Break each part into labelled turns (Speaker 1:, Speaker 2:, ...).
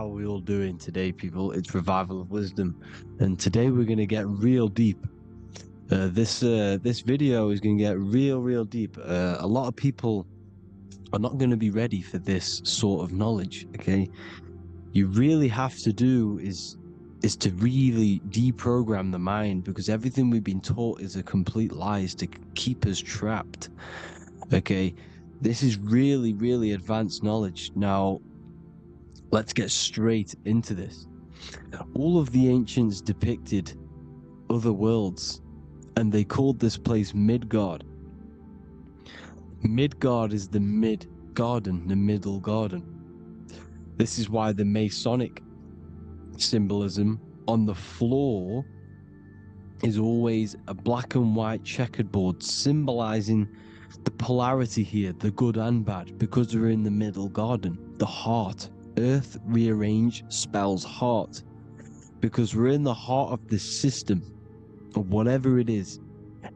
Speaker 1: How are we all doing today, people? It's Revival of Wisdom, and today we're gonna get real deep. This video is gonna get real deep. A lot of people are not gonna be ready for this sort of knowledge. Okay, you really have to do is to really deprogram the mind, because everything we've been taught is a complete lie, is to keep us trapped. Okay, this is really advanced knowledge. Now, let's get straight into this. All of the ancients depicted other worlds, and they called this place Midgard. Midgard is the mid garden, the middle garden. This is why the Masonic symbolism on the floor is always a black and white checkered board, symbolizing the polarity here, the good and bad, because we're in the middle garden, the heart. Earth rearranged spells heart, because we're in the heart of this system, or whatever it is,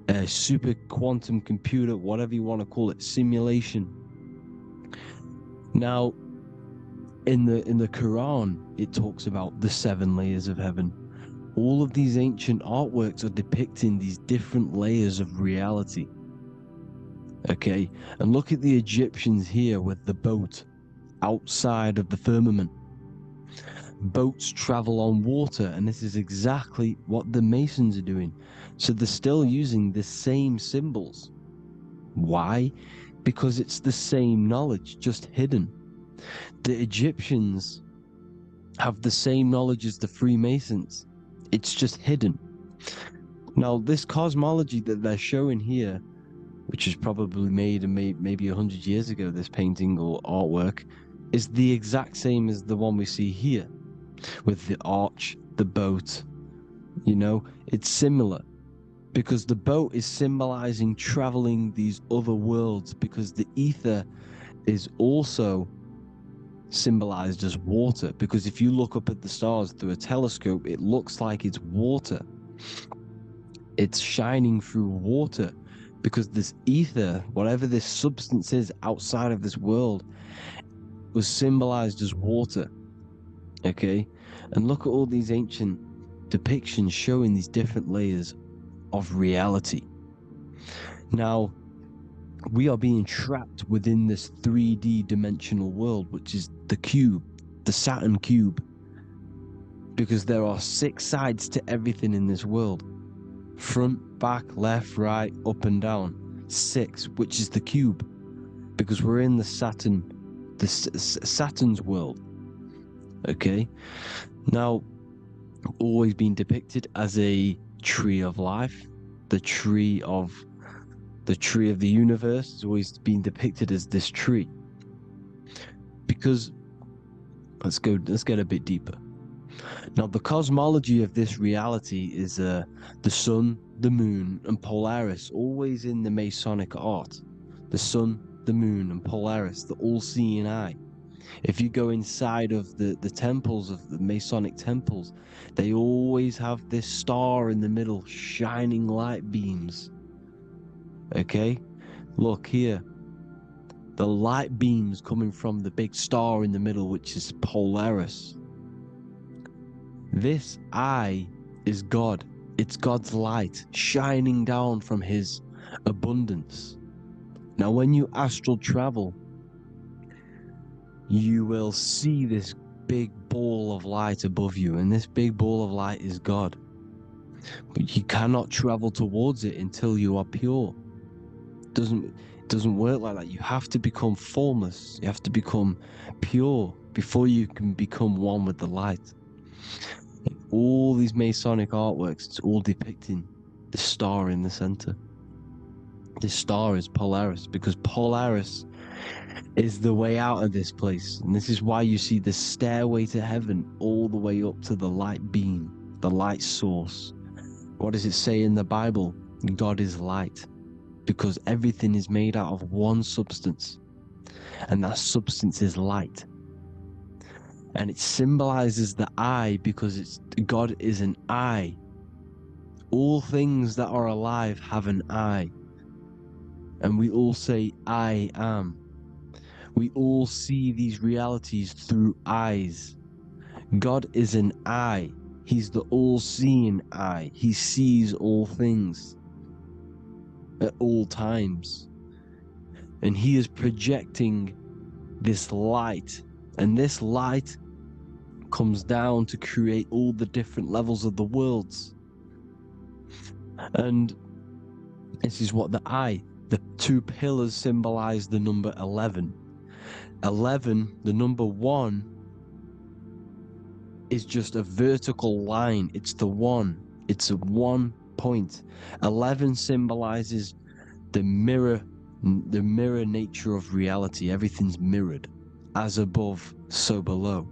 Speaker 1: a super quantum computer, whatever you want to call it, simulation. Now, in the Quran, it talks about the 7 layers of heaven. All of these ancient artworks are depicting these different layers of reality. Okay, and look at the Egyptians here with the boat outside of the firmament. Boats travel on water, and this is exactly what the Masons are doing. So they're still using the same symbols. Why? Because it's the same knowledge, just hidden. The Egyptians have the same knowledge as the Freemasons. It's just hidden. Now, this cosmology that they're showing here, which is probably made maybe 100 years ago, this painting or artwork, is the exact same as the one we see here, with the arch, the boat. You know, it's similar, because the boat is symbolizing traveling these other worlds, because the ether is also symbolized as water, because if you look up at the stars through a telescope, it looks like it's water. It's shining through water, because this ether, whatever this substance is outside of this world, was symbolized as water. Okay, and look at all these ancient depictions showing these different layers of reality. Now, we are being trapped within this 3D dimensional world, which is the cube, the Saturn cube, because there are 6 sides to everything in this world: front, back, left, right, up and down. 6, which is the cube, because we're in the Saturn's world. Okay, now, always been depicted as a tree of life, the tree of the universe has always been depicted as this tree. Because let's get a bit deeper. Now, the cosmology of this reality is the sun, the moon, and Polaris, always in the Masonic art. The sun, the moon, and Polaris, the all-seeing eye. If you go inside of the temples, of the Masonic temples, they always have this star in the middle, shining light beams. Okay, look here, the light beams coming from the big star in the middle, which is Polaris. This eye is God. It's God's light shining down from his abundance. Now, when you astral travel, you will see this big ball of light above you, and this big ball of light is God. But you cannot travel towards it until you are pure. It doesn't work like that. You have to become formless. You have to become pure before you can become one with the light. In all these Masonic artworks, it's all depicting the star in the center. This star is Polaris, because Polaris is the way out of this place. And this is why you see the stairway to heaven all the way up to the light beam, the light source. What does it say in the Bible? God is light, because everything is made out of one substance, and that substance is light. And it symbolizes the eye, because God is an eye. All things that are alive have an eye. And we all say, I am. We all see these realities through eyes. God is an eye. He's the all-seeing eye. He sees all things at all times. And he is projecting this light. And this light comes down to create all the different levels of the worlds. And this is what the two pillars symbolize the number 11. 11, the number 1, is just a vertical line. It's the one. It's a 1 point. 11 symbolizes the mirror nature of reality. Everything's mirrored, as above, so below.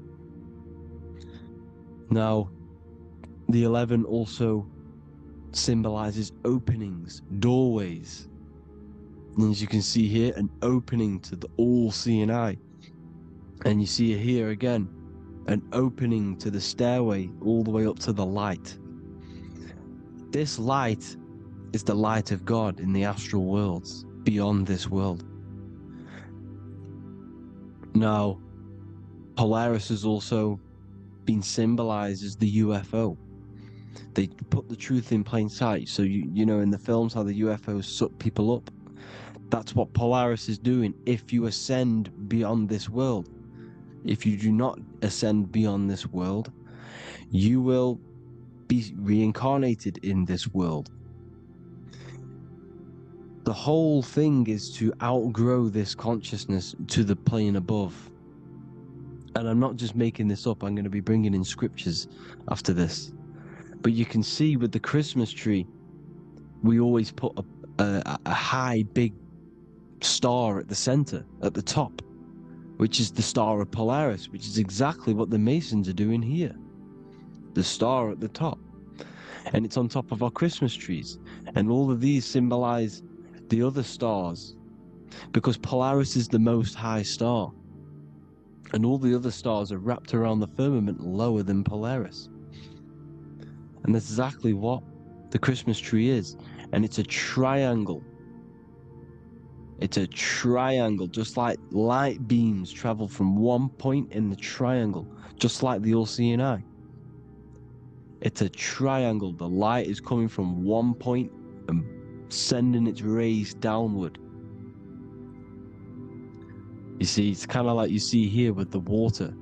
Speaker 1: Now, the 11 also symbolizes openings, doorways. And as you can see here, an opening to the all-seeing eye. And you see here again, an opening to the stairway all the way up to the light. This light is the light of God in the astral worlds, beyond this world. Now, Polaris has also been symbolized as the UFO. They put the truth in plain sight. So you know in the films how the UFOs suck people up. That's what Polaris is doing. If you ascend beyond this world, if you do not ascend beyond this world, you will be reincarnated in this world. The whole thing is to outgrow this consciousness to the plane above. And I'm not just making this up. I'm going to be bringing in scriptures after this. But you can see with the Christmas tree, we always put a high, big star at the center, at the top, which is the star of Polaris, which is exactly what the Masons are doing here. The star at the top. And it's on top of our Christmas trees. And all of these symbolize the other stars, because Polaris is the most high star. And all the other stars are wrapped around the firmament lower than Polaris. And that's exactly what the Christmas tree is. And it's a triangle. It's a triangle, just like light beams travel from one point in the triangle, just like the all-seeing eye. It's a triangle. The light is coming from one point and sending its rays downward. You see, it's kind of like you see here with the water.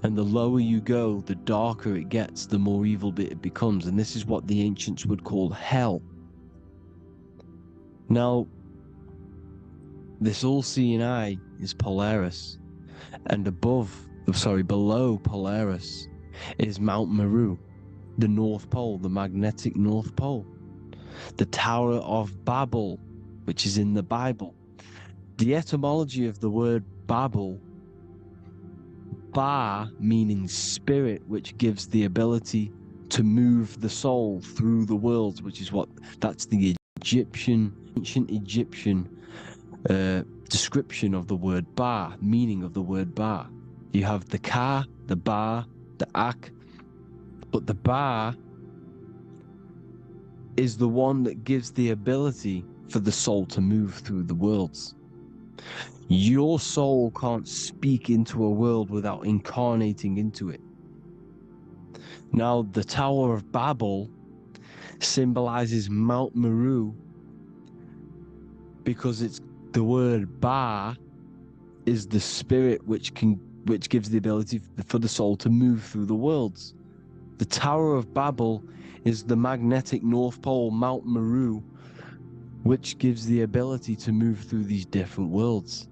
Speaker 1: And the lower you go, the darker it gets, the more evil it becomes. And this is what the ancients would call hell. Now, this all-seeing eye is Polaris. And below Polaris is Mount Meru, the North Pole, the magnetic North Pole. The Tower of Babel, which is in the Bible. The etymology of the word Babel, Ba meaning spirit, which gives the ability to move the soul through the worlds, that's the ancient Egyptian description of the word Ba, meaning of the word Ba. You have the Ka, the Ba, the Ak, but the Ba is the one that gives the ability for the soul to move through the worlds. Your soul can't speak into a world without incarnating into it. Now, the Tower of Babel symbolizes Mount Meru because it's the word Ba is the spirit which gives the ability for the soul to move through the worlds. The Tower of Babel is the magnetic North Pole, Mount Meru, which gives the ability to move through these different worlds.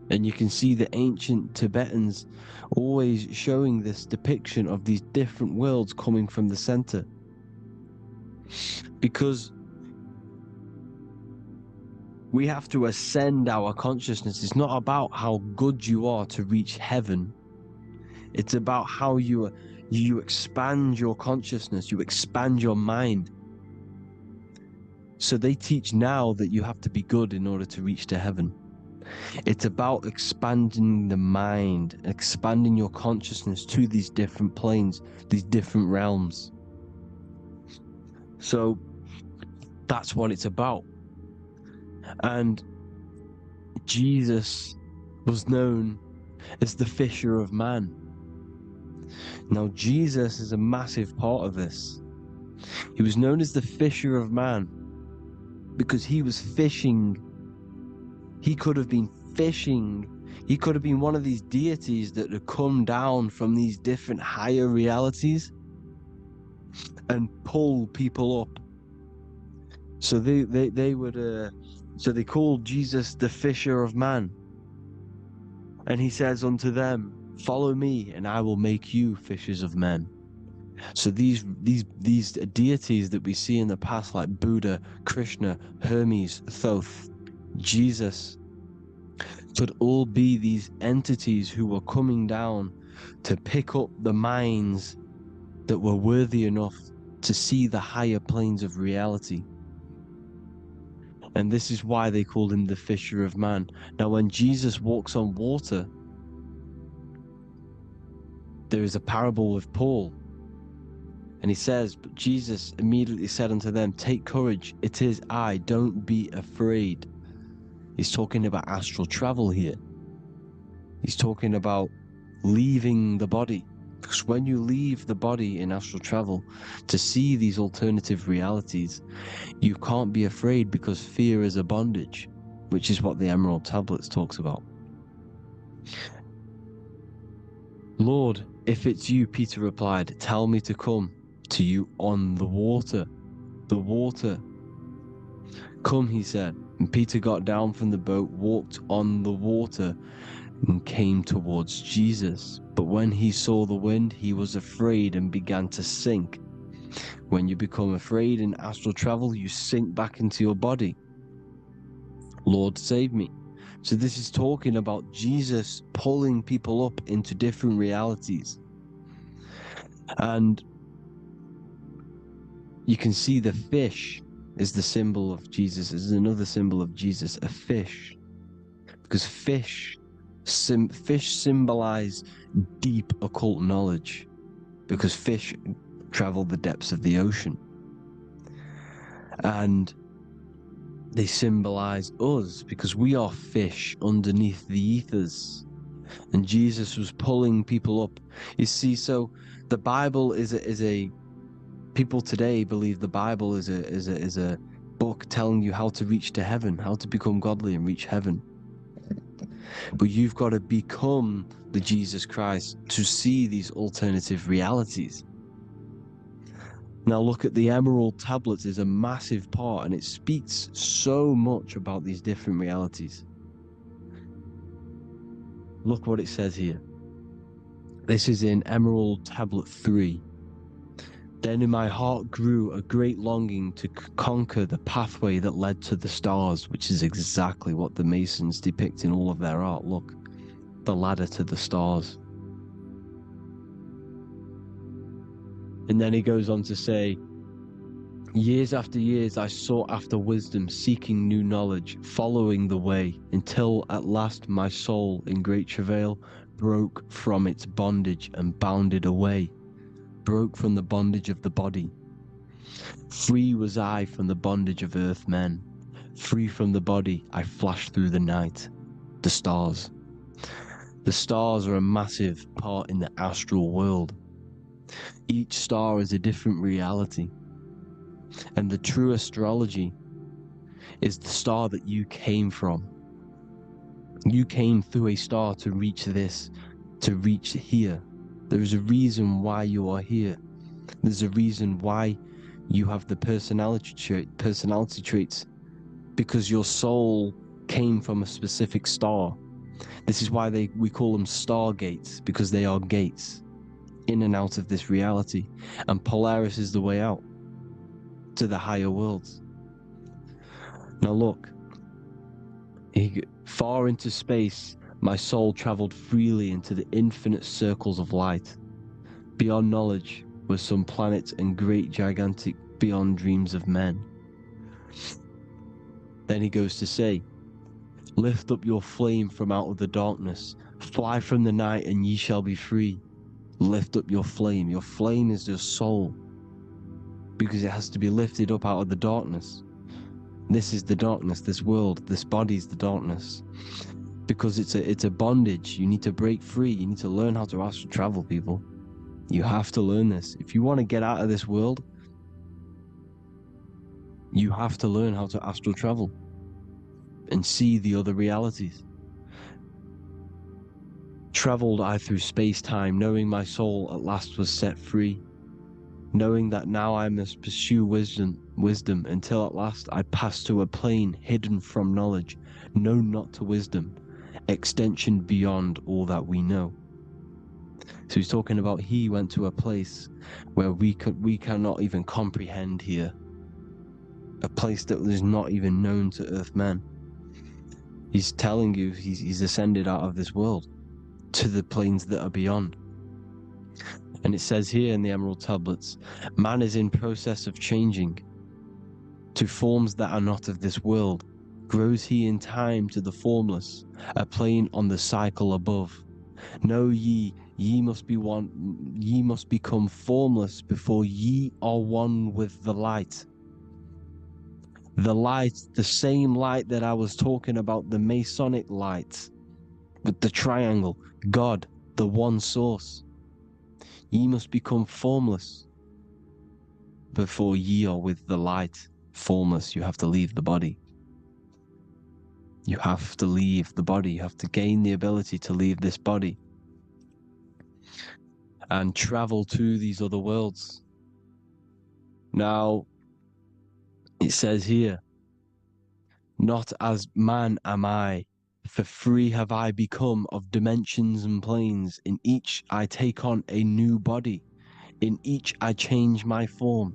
Speaker 1: And you can see the ancient Tibetans always showing this depiction of these different worlds coming from the center. Because we have to ascend our consciousness. It's not about how good you are to reach heaven. It's about how you expand your consciousness, you expand your mind. So they teach now that you have to be good in order to reach to heaven. It's about expanding the mind, expanding your consciousness to these different planes, these different realms. So that's what it's about. And Jesus was known as the fisher of man. Now, Jesus is a massive part of this. He was known as the fisher of man because he was fishing. He could have been fishing. He could have been one of these deities that had come down from these different higher realities and pull people up. So they would so they called Jesus the fisher of man. And he says unto them, follow me and I will make you fishers of men. So these deities that we see in the past, like Buddha, Krishna, Hermes, Thoth, Jesus, could all be these entities who were coming down to pick up the minds that were worthy enough to see the higher planes of reality. And this is why they called him the fisher of man. Now, when Jesus walks on water, there is a parable with Paul. And he says, but Jesus immediately said unto them, take courage, it is I, don't be afraid. He's talking about astral travel here. He's talking about leaving the body. Because when you leave the body in astral travel to see these alternative realities, you can't be afraid because fear is a bondage, which is what the Emerald Tablets talks about. Lord, if it's you, Peter replied, tell me to come to you on the water. The water. Come, he said. And Peter got down from the boat, walked on the water, and came towards Jesus. But when he saw the wind, he was afraid and began to sink. When you become afraid in astral travel, you sink back into your body. Lord, save me. So this is talking about Jesus pulling people up into different realities. And you can see the fish is the symbol of Jesus. Is another symbol of Jesus, a fish. Because fish symbolize deep occult knowledge. Because fish travel the depths of the ocean. And they symbolize us because we are fish underneath the ethers. And Jesus was pulling people up. You see, so the Bible is a people today believe the Bible is a book telling you how to reach to heaven, how to become godly and reach heaven. But you've got to become the Jesus Christ to see these alternative realities. Now look at the Emerald Tablets is a massive part, and it speaks so much about these different realities. Look what it says here. This is in Emerald Tablet 3. Then in my heart grew a great longing to conquer the pathway that led to the stars, which is exactly what the Masons depict in all of their art. Look, the ladder to the stars. And then he goes on to say, years after years I sought after wisdom, seeking new knowledge, following the way, until at last my soul in great travail broke from its bondage and bounded away, broke from the bondage of the body. Free was I from the bondage of earth men, free from the body I flashed through the night. The stars. The stars are a massive part in the astral world. Each star is a different reality. And the true astrology is the star that you came from. You came through a star to reach this, to reach here. There is a reason why you are here. There's a reason why you have the personality traits, because your soul came from a specific star. This is why we call them stargates, because they are gates in and out of this reality. And Polaris is the way out to the higher worlds. Now look, far into space, my soul traveled freely into the infinite circles of light. Beyond knowledge were some planets and great gigantic beyond dreams of men. Then he goes to say, lift up your flame from out of the darkness, fly from the night and ye shall be free. Lift up your flame. Your flame is your soul, because it has to be lifted up out of the darkness. This is the darkness, this world, this body is the darkness. because it's a bondage. You need to break free. You need to learn how to astral travel, people. You have to learn this. If you want to get out of this world, you have to learn how to astral travel and see the other realities. Traveled I through space-time, knowing my soul at last was set free, knowing that now I must pursue wisdom until at last I pass to a plane hidden from knowledge, known not to wisdom, extension beyond all that we know. So he's talking about he went to a place where we cannot even comprehend here, a place that is not even known to Earthmen. He's telling you he's ascended out of this world to the planes that are beyond. And it says here in the Emerald Tablets, man is in process of changing to forms that are not of this world. Grows he in time to the formless, a plane on the cycle above. Know ye must be one, ye must become formless before ye are one with the light. The light, the same light that I was talking about, the Masonic light, with the triangle, God, the one source. Ye must become formless before ye are with the light. Formless, you have to leave the body. You have to leave the body. You have to gain the ability to leave this body and travel to these other worlds. Now, it says here, not as man am I, for free have I become of dimensions and planes. In each I take on a new body. In each I change my form.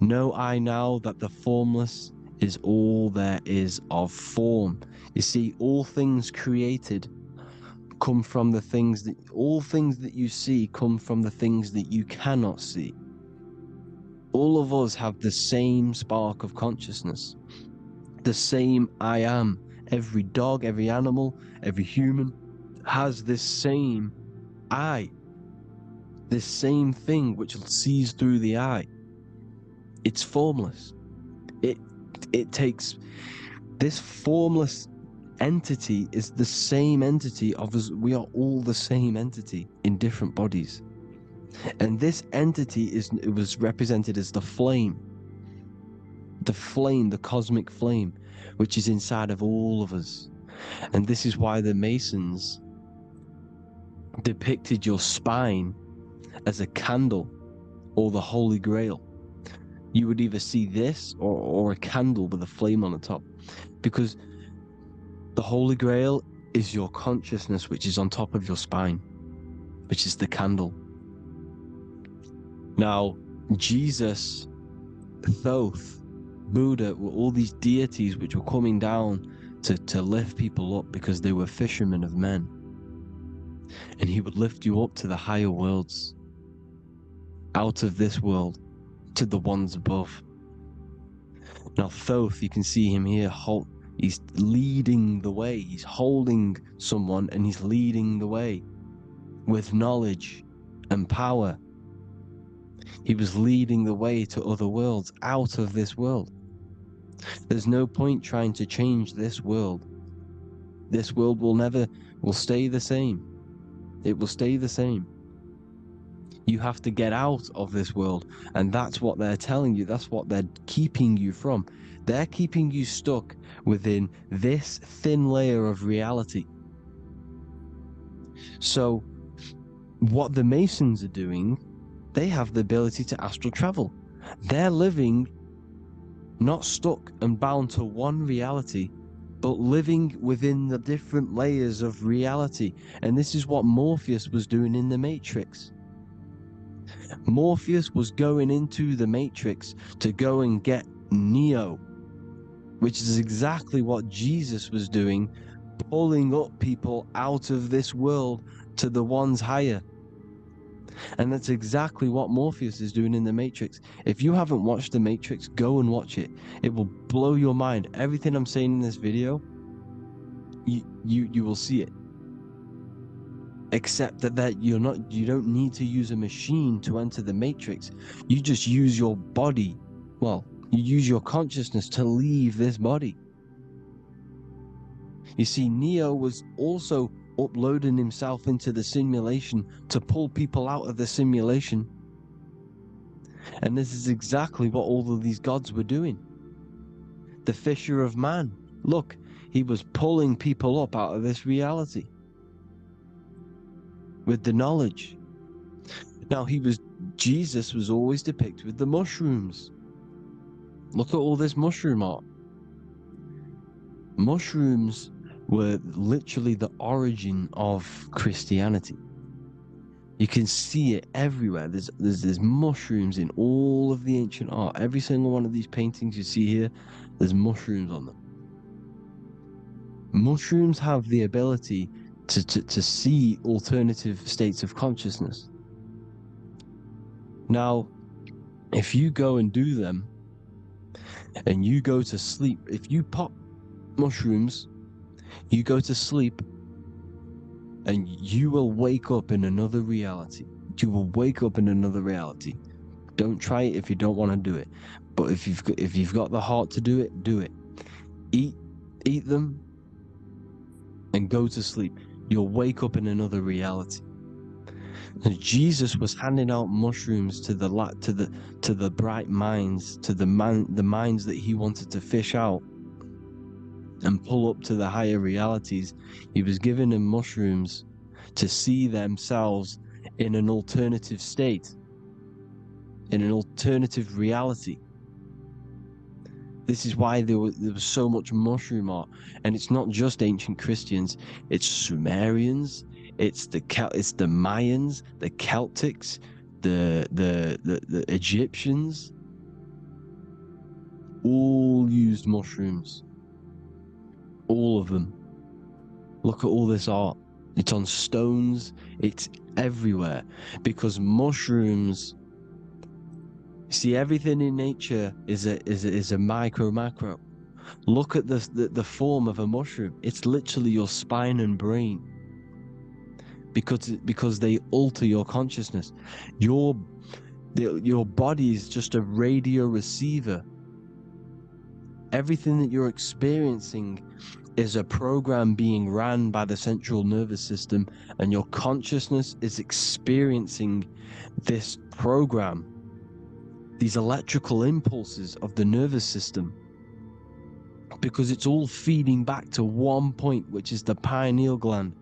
Speaker 1: Know I now that the formless is all there is of form. You see, all things created come from the things that, all things that you see come from the things that you cannot see. All of us have the same spark of consciousness, the same I am. Every dog, every animal, every human has this same I, this same thing which sees through the eye. It's formless. It takes this formless entity is the same entity of us. We are all the same entity in different bodies. And this entity it was represented as the flame, the cosmic flame, which is inside of all of us. And this is why the Masons depicted your spine as a candle or the Holy Grail. You would either see this or a candle with a flame on the top, because the Holy Grail is your consciousness, which is on top of your spine, which is the candle. Now, Jesus, Thoth, Buddha were all these deities which were coming down to lift people up because they were fishermen of men. And he would lift you up to the higher worlds, out of this world, to the ones above. Now Thoth, you can see him here, he's leading the way. He's holding someone and he's leading the way with knowledge and power. He was leading the way to other worlds, out of this world. There's no point trying to change this world. This world will stay the same. It will stay the same. You have to get out of this world, and that's what they're telling you. That's what they're keeping you from. They're keeping you stuck within this thin layer of reality. So what the Masons are doing, they have the ability to astral travel. They're living not stuck and bound to one reality, but living within the different layers of reality. And this is what Morpheus was doing in the Matrix. Morpheus was going into the Matrix to go and get Neo, which is exactly what Jesus was doing, pulling up people out of this world to the ones higher. And that's exactly what Morpheus is doing in the Matrix. If you haven't watched the Matrix, go and watch it. It will blow your mind. Everything I'm saying in this video, you will see it. Except that you don't need to use a machine to enter the Matrix. You just use your body. Well, you use your consciousness to leave this body. You see, Neo was also uploading himself into the simulation to pull people out of the simulation. And this is exactly what all of these gods were doing. The Fisher of Man, look, he was pulling people up out of this reality with the knowledge. Now, Jesus was always depicted with the mushrooms. Look at all this mushroom art. Mushrooms were literally the origin of Christianity. You can see it everywhere. There's mushrooms in all of the ancient art. Every single one of these paintings you see here, there's mushrooms on them. Mushrooms have the ability to see alternative states of consciousness. Now, if you go and do them, and you go to sleep, if you pop mushrooms, you go to sleep, and you will wake up in another reality. You will wake up in another reality. Don't try it if you don't want to do it. But if you've got the heart to do it, do it. Eat them, and go to sleep. You'll wake up in another reality. And Jesus was handing out mushrooms to the bright minds, to the minds that he wanted to fish out and pull up to the higher realities. He was giving them mushrooms to see themselves in an alternative state, in an alternative reality. This is why there was so much mushroom art, and it's not just ancient Christians. It's Sumerians, it's the Mayans, the Celtics, the Egyptians. All used mushrooms. All of them. Look at all this art. It's on stones. It's everywhere because mushrooms. See, everything in nature is a macro. Look at the form of a mushroom. It's literally your spine and brain. Because they alter your consciousness. Your body is just a radio receiver. Everything that you're experiencing is a program being ran by the central nervous system, and your consciousness is experiencing this program. These electrical impulses of the nervous system, because it's all feeding back to one point, which is the pineal gland.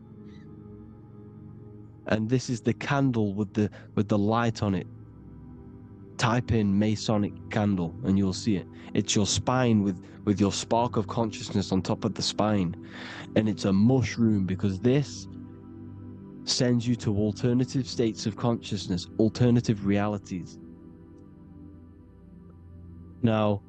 Speaker 1: And this is the candle with the light on it. Type in Masonic candle and you'll see it. It's your spine with your spark of consciousness on top of the spine. And it's a mushroom because this sends you to alternative states of consciousness, alternative realities. Now,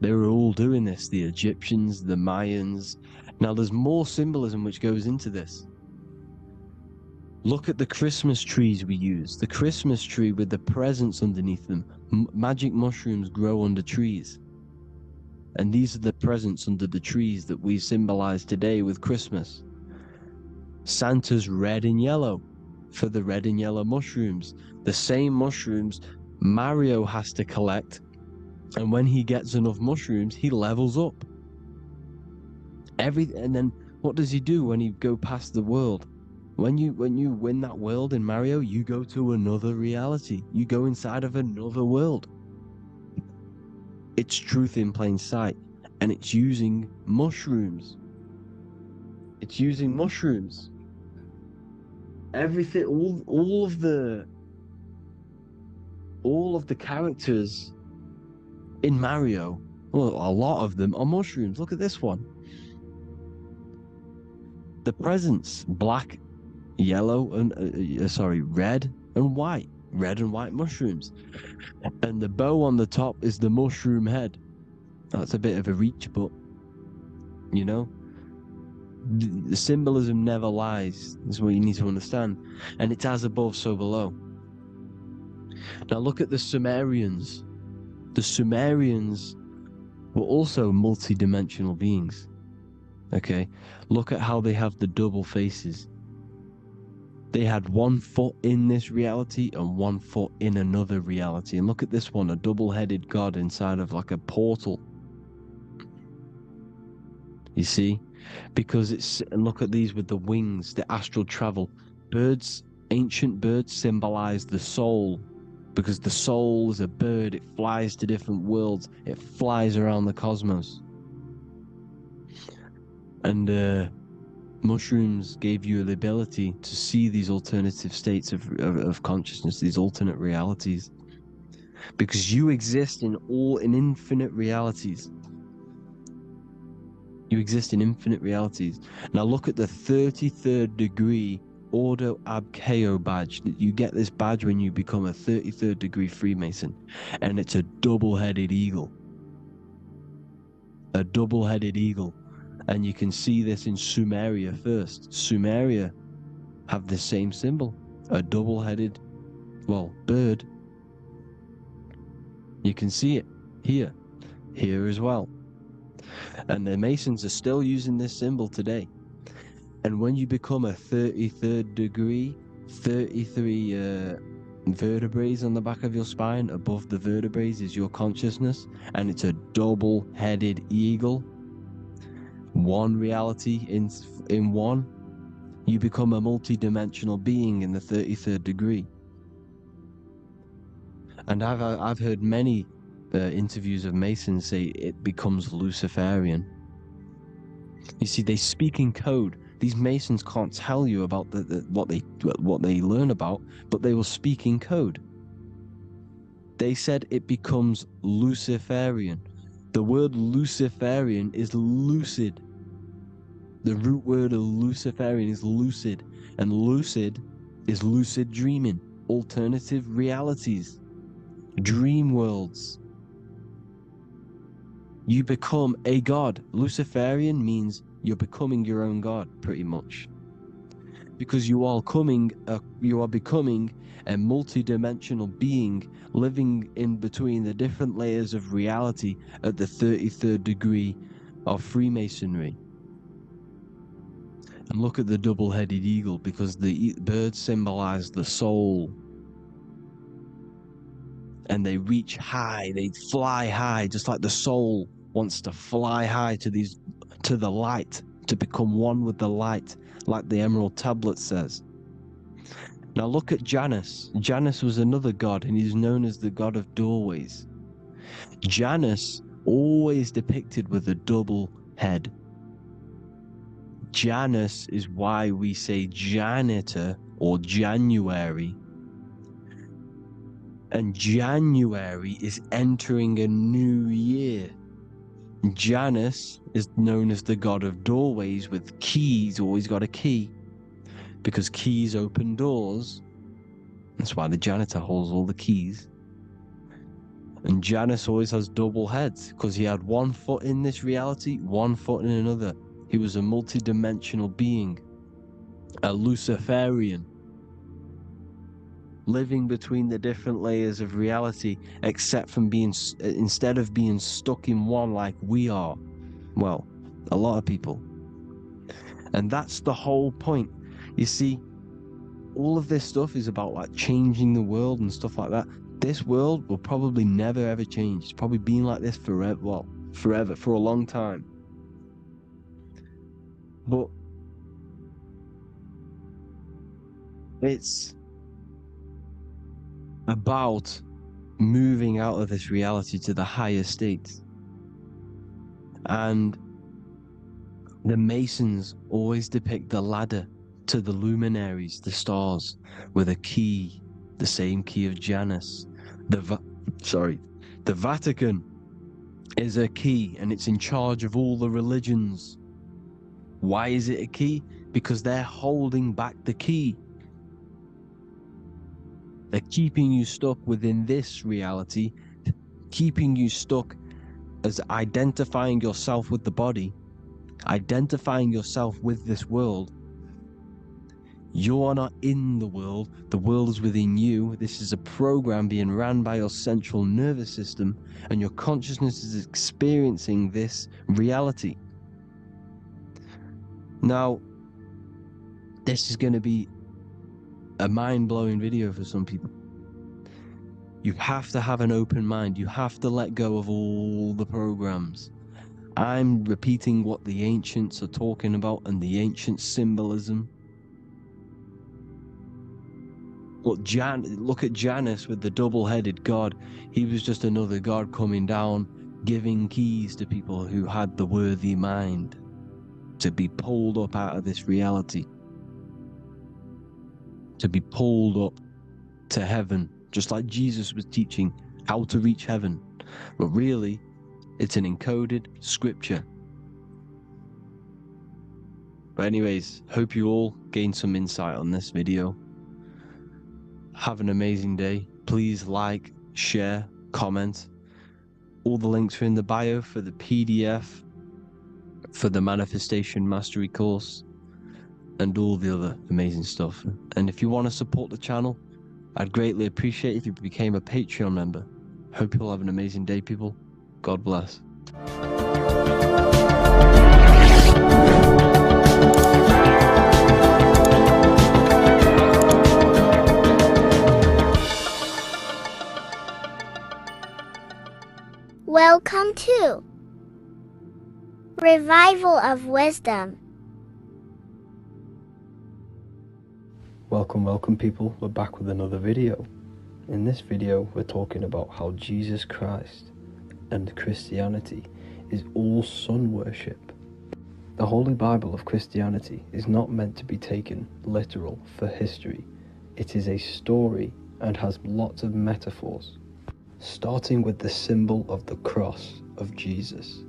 Speaker 1: they were all doing this, the Egyptians, the Mayans. Now, there's more symbolism which goes into this. Look at the Christmas trees we use. The Christmas tree with the presents underneath them. Magic mushrooms grow under trees. And these are the presents under the trees that we symbolize today with Christmas. Santa's red and yellow for the red and yellow mushrooms. The same mushrooms Mario has to collect, and when he gets enough mushrooms, he levels up. And then what does he do when he go past the world? When you win that world in Mario, you go to another reality. You go inside of another world. It's truth in plain sight, and it's using mushrooms. It's using mushrooms. Everything, all of the characters in Mario, well, a lot of them are mushrooms. Look at this one. The presents, black, yellow, and red and white. Red and white mushrooms. And the bow on the top is the mushroom head. That's a bit of a reach, but you know, the symbolism never lies. Is what you need to understand. And it's as above, so below. Now look at the Sumerians. The Sumerians were also multi-dimensional beings. Okay, look at how they have the double faces. They had 1 foot in this reality and 1 foot in another reality. And look at this one, a double-headed god inside of like a portal. You see? Because and look at these with the wings, the astral travel. Birds, ancient birds symbolize the soul, because the soul is a bird. It flies to different worlds. It flies around the cosmos. And mushrooms gave you the ability to see these alternative states of consciousness, these alternate realities, because you exist in infinite realities. You exist in infinite realities. Now look at the 33rd degree Ordo Abkeo badge. You get this badge when you become a 33rd degree Freemason, and it's a double-headed eagle. A double-headed eagle. And you can see this in Sumeria first. Sumeria have the same symbol, a double-headed, bird. You can see it here as well. And the Masons are still using this symbol today. And when you become a 33rd degree, 33 vertebrae on the back of your spine, above the vertebrae is your consciousness, and it's a double-headed eagle. One reality in one, you become a multi-dimensional being in the 33rd degree. And I've heard many interviews of Masons say it becomes Luciferian. You see, they speak in code. These Masons can't tell you about what they learn about, but they will speak in code. They said it becomes Luciferian. The word Luciferian is lucid. The root word of Luciferian is lucid, and lucid is lucid dreaming, alternative realities, dream worlds. You become a god. Luciferian means you're becoming your own god, pretty much, because you are becoming a multi-dimensional being living in between the different layers of reality at the 33rd degree of Freemasonry. And look at the double-headed eagle, because the birds symbolize the soul. And they reach high, they fly high, just like the soul wants to fly high to the light, to become one with the light, like the Emerald Tablet says. Now look at Janus. Janus was another god, and he's known as the god of doorways. Janus always depicted with a double head. Janus is why we say janitor or January. And January is entering a new year. Janus is known as the god of doorways with keys, always got a key, because keys open doors. That's why the janitor holds all the keys. And Janus always has double heads, because he had one foot in this reality, one foot in another. He was a multi-dimensional being, a Luciferian, living between the different layers of reality, instead of being stuck in one like we are. Well, a lot of people. And that's the whole point. You see, all of this stuff is about like changing the world and stuff like that. This world will probably never ever change. It's probably been like this forever, for a long time. But it's about moving out of this reality to the higher states. And the Masons always depict the ladder to the luminaries, the stars, with a key, the same key of Janus. The Vatican is a key, and it's in charge of all the religions. Why is it a key? Because they're holding back the key. They're keeping you stuck within this reality, keeping you stuck as identifying yourself with the body, identifying yourself with this world. You are not in the world is within you. This is a program being ran by your central nervous system, and your consciousness is experiencing this reality. Now, this is going to be a mind-blowing video for some people. You have to have an open mind. You have to let go of all the programs. I'm repeating what the ancients are talking about and the ancient symbolism. Look at Janus with the double-headed god. He was just another god coming down, giving keys to people who had the worthy mind to be pulled up out of this reality, to be pulled up to heaven, just like Jesus was teaching how to reach heaven. But really, it's an encoded scripture. But anyways, hope you all gained some insight on this video. Have an amazing day. Please like, share, comment. All the links are in the bio for the PDF, for the Manifestation Mastery course, and all the other amazing stuff. And if you want to support the channel, I'd greatly appreciate if you became a Patreon member. Hope you'll have an amazing day, people. God bless.
Speaker 2: Welcome to Revival of Wisdom.
Speaker 3: Welcome people, we're back with another video. In this video we're talking about how Jesus Christ and Christianity is all sun worship. The Holy Bible of Christianity is not meant to be taken literal for history. It is a story and has lots of metaphors. Starting with the symbol of the cross of Jesus.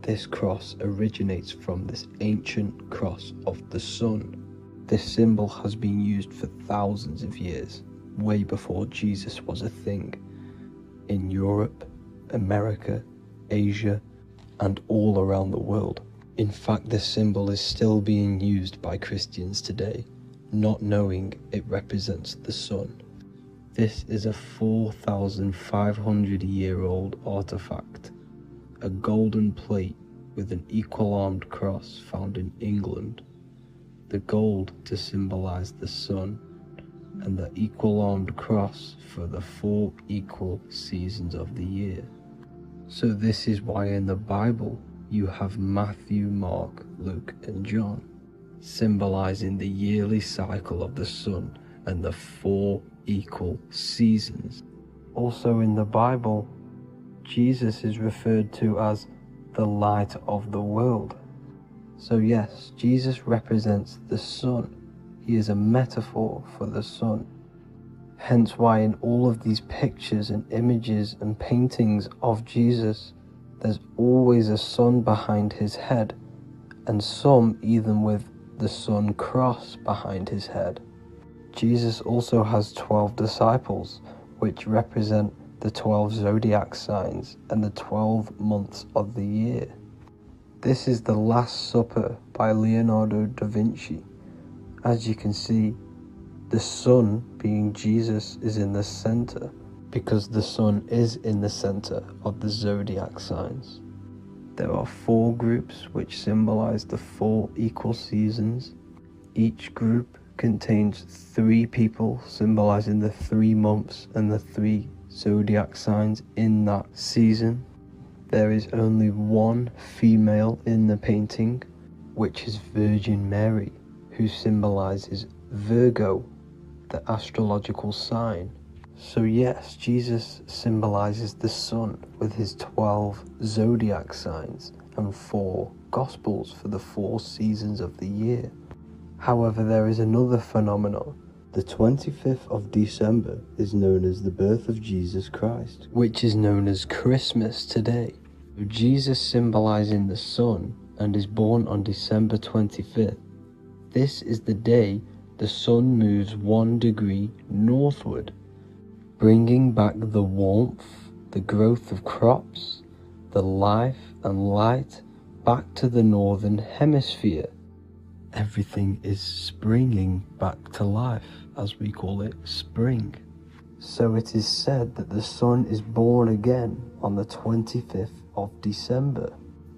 Speaker 3: This cross originates from this ancient cross of the sun. This symbol has been used for thousands of years, way before Jesus was a thing, in Europe, America, Asia, and all around the world. In fact, this symbol is still being used by Christians today, not knowing it represents the sun. This is a 4,500-year-old artifact, a golden plate with an equal-armed cross found in England. The gold to symbolize the sun, and the equal-armed cross for the 4 equal seasons of the year. So this is why in the Bible you have Matthew, Mark, Luke, and John, symbolizing the yearly cycle of the sun and the 4 equal seasons. Also in the Bible, Jesus is referred to as the light of the world. So yes, Jesus represents the sun. He is a metaphor for the sun. Hence why in all of these pictures and images and paintings of Jesus, there's always a sun behind his head, and some even with the sun cross behind his head. Jesus also has 12 disciples, which represent the 12 zodiac signs and the 12 months of the year. This is the Last Supper by Leonardo da Vinci. As you can see, the sun, being Jesus, is in the center, because the sun is in the center of the zodiac signs. There are 4 groups which symbolize the 4 equal seasons. Each group contains 3 people symbolizing the 3 months and the 3 zodiac signs in that season. There is only 1 female in the painting, which is Virgin Mary, who symbolizes Virgo, the astrological sign. So yes, Jesus symbolizes the sun with his 12 zodiac signs and 4 gospels for the 4 seasons of the year. However, there is another phenomenon. The 25th of December is known as the birth of Jesus Christ, which is known as Christmas today. Jesus symbolizing the sun and is born on December 25th. This is the day the sun moves 1 degree northward, bringing back the warmth, the growth of crops, the life and light back to the northern hemisphere. Everything is springing back to life, as we call it, spring. So it is said that the sun is born again on the 25th of December,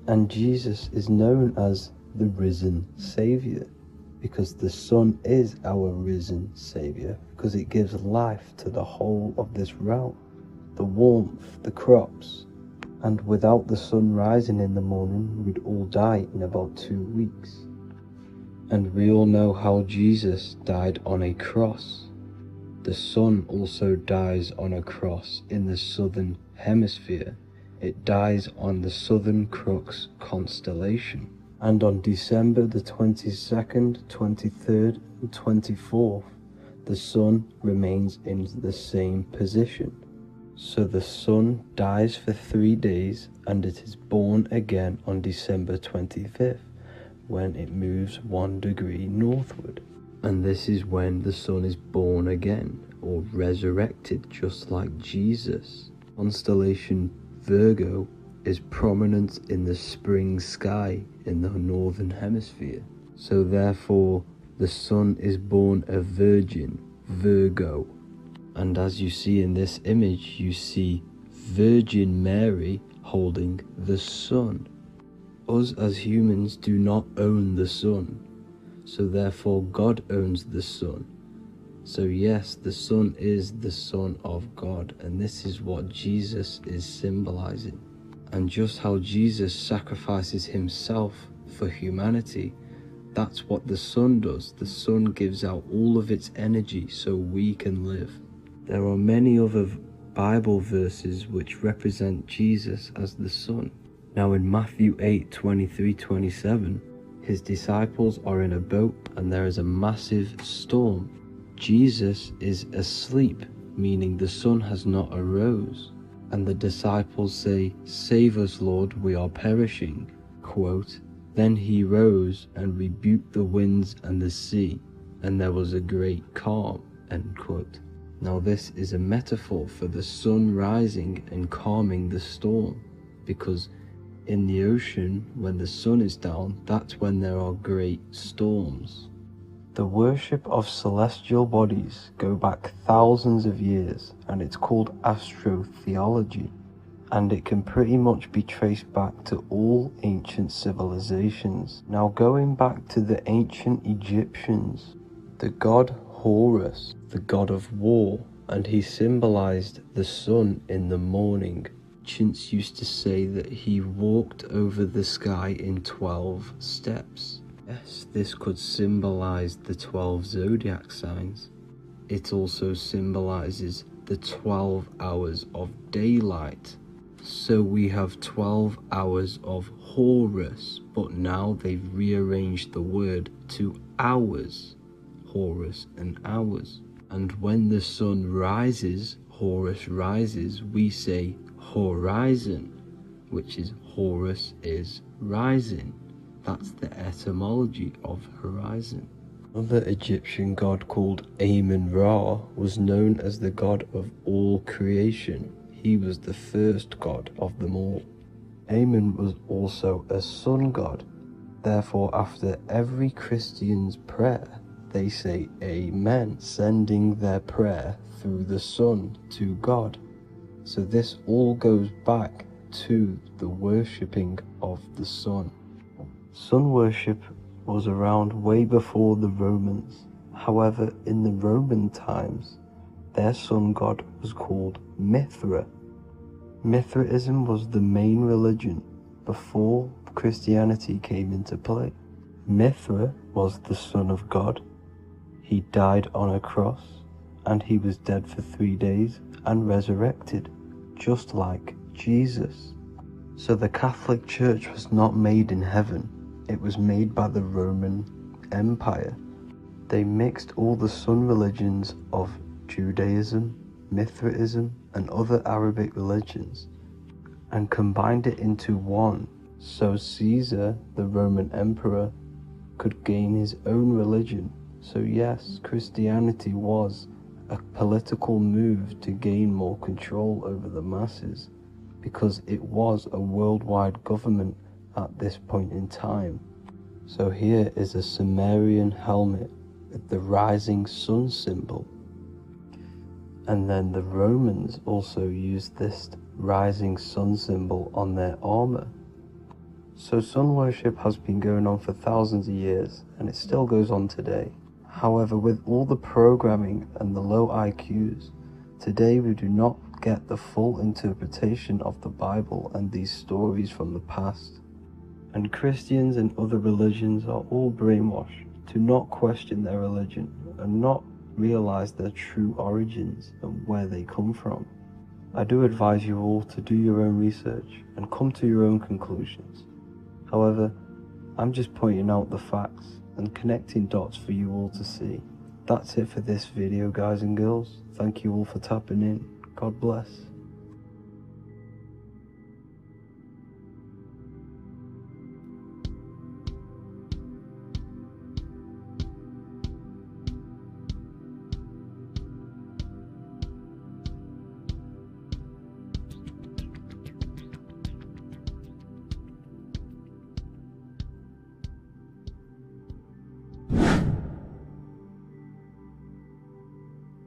Speaker 3: and Jesus is known as the risen Savior, because the sun is our risen Savior, because it gives life to the whole of this realm. The warmth, the crops, And without the sun rising in the morning, we'd all die in about 2 weeks. And we all know how Jesus died on a cross. The sun also dies on a cross in the southern hemisphere. It dies on the Southern Crux constellation. And on December the 22nd, 23rd and 24th, the sun remains in the same position. So the sun dies for 3 days and it is born again on December 25th, when it moves 1 degree northward. And this is when the sun is born again, or resurrected, just like Jesus. Constellation Virgo is prominent in the spring sky in the northern hemisphere. So therefore, the sun is born a virgin, Virgo. And as you see in this image, you see Virgin Mary holding the sun. Us as humans do not own the sun, so therefore God owns the sun. So yes, the sun is the Son of God, and this is what Jesus is symbolizing. And just how Jesus sacrifices himself for humanity, that's what the sun does. The sun gives out all of its energy so we can live. There are many other Bible verses which represent Jesus as the sun. Now in Matthew 8:23-27, his disciples are in a boat and there is a massive storm. Jesus is asleep, meaning the sun has not arose. And the disciples say, "Save us, Lord, we are perishing." Quote, "Then he rose and rebuked the winds and the sea, and there was a great calm." End quote. Now this is a metaphor for the sun rising and calming the storm, because in the ocean, when the sun is down, that's when there are great storms. The worship of celestial bodies go back thousands of years, and it's called astrotheology, and it can pretty much be traced back to all ancient civilizations. Now going back to the ancient Egyptians, the god Horus, the god of war, and he symbolized the sun in the morning. Ancients used to say that he walked over the sky in 12 steps. Yes, this could symbolize the 12 zodiac signs. It also symbolizes the 12 hours of daylight. So we have 12 hours of Horus, but now they've rearranged the word to hours. Horus and hours. And when the sun rises, Horus rises, we say horizon, which is Horus is rising. That's the etymology of horizon. Another Egyptian god called Amun-Ra was known as the god of all creation. He was the first god of them all. Amun was also a sun god. Therefore, after every Christian's prayer, they say Amen, sending their prayer through the sun to God. So this all goes back to the worshipping of the sun. Sun worship was around way before the Romans. However, in the Roman times, their sun god was called Mithra. Mithraism was the main religion before Christianity came into play. Mithra was the son of God. He died on a cross, and he was dead for 3 days and resurrected, just like Jesus. So the Catholic Church was not made in heaven. It was made by the Roman Empire. They mixed all the sun religions of Judaism, Mithraism, and other Arabic religions and combined it into one, so Caesar, the Roman emperor, could gain his own religion. So yes, Christianity was a political move to gain more control over the masses, because it was a worldwide government at this point in time. So here is a Sumerian helmet with the rising sun symbol. And then the Romans also used this rising sun symbol on their armor. So sun worship has been going on for thousands of years, and it still goes on today. However, with all the programming and the low IQs, today we do not get the full interpretation of the Bible and these stories from the past. And Christians and other religions are all brainwashed to not question their religion and not realize their true origins and where they come from. I do advise you all to do your own research and come to your own conclusions. However, I'm just pointing out the facts and connecting dots for you all to see. That's it for this video, guys and girls. Thank you all for tapping in. God bless.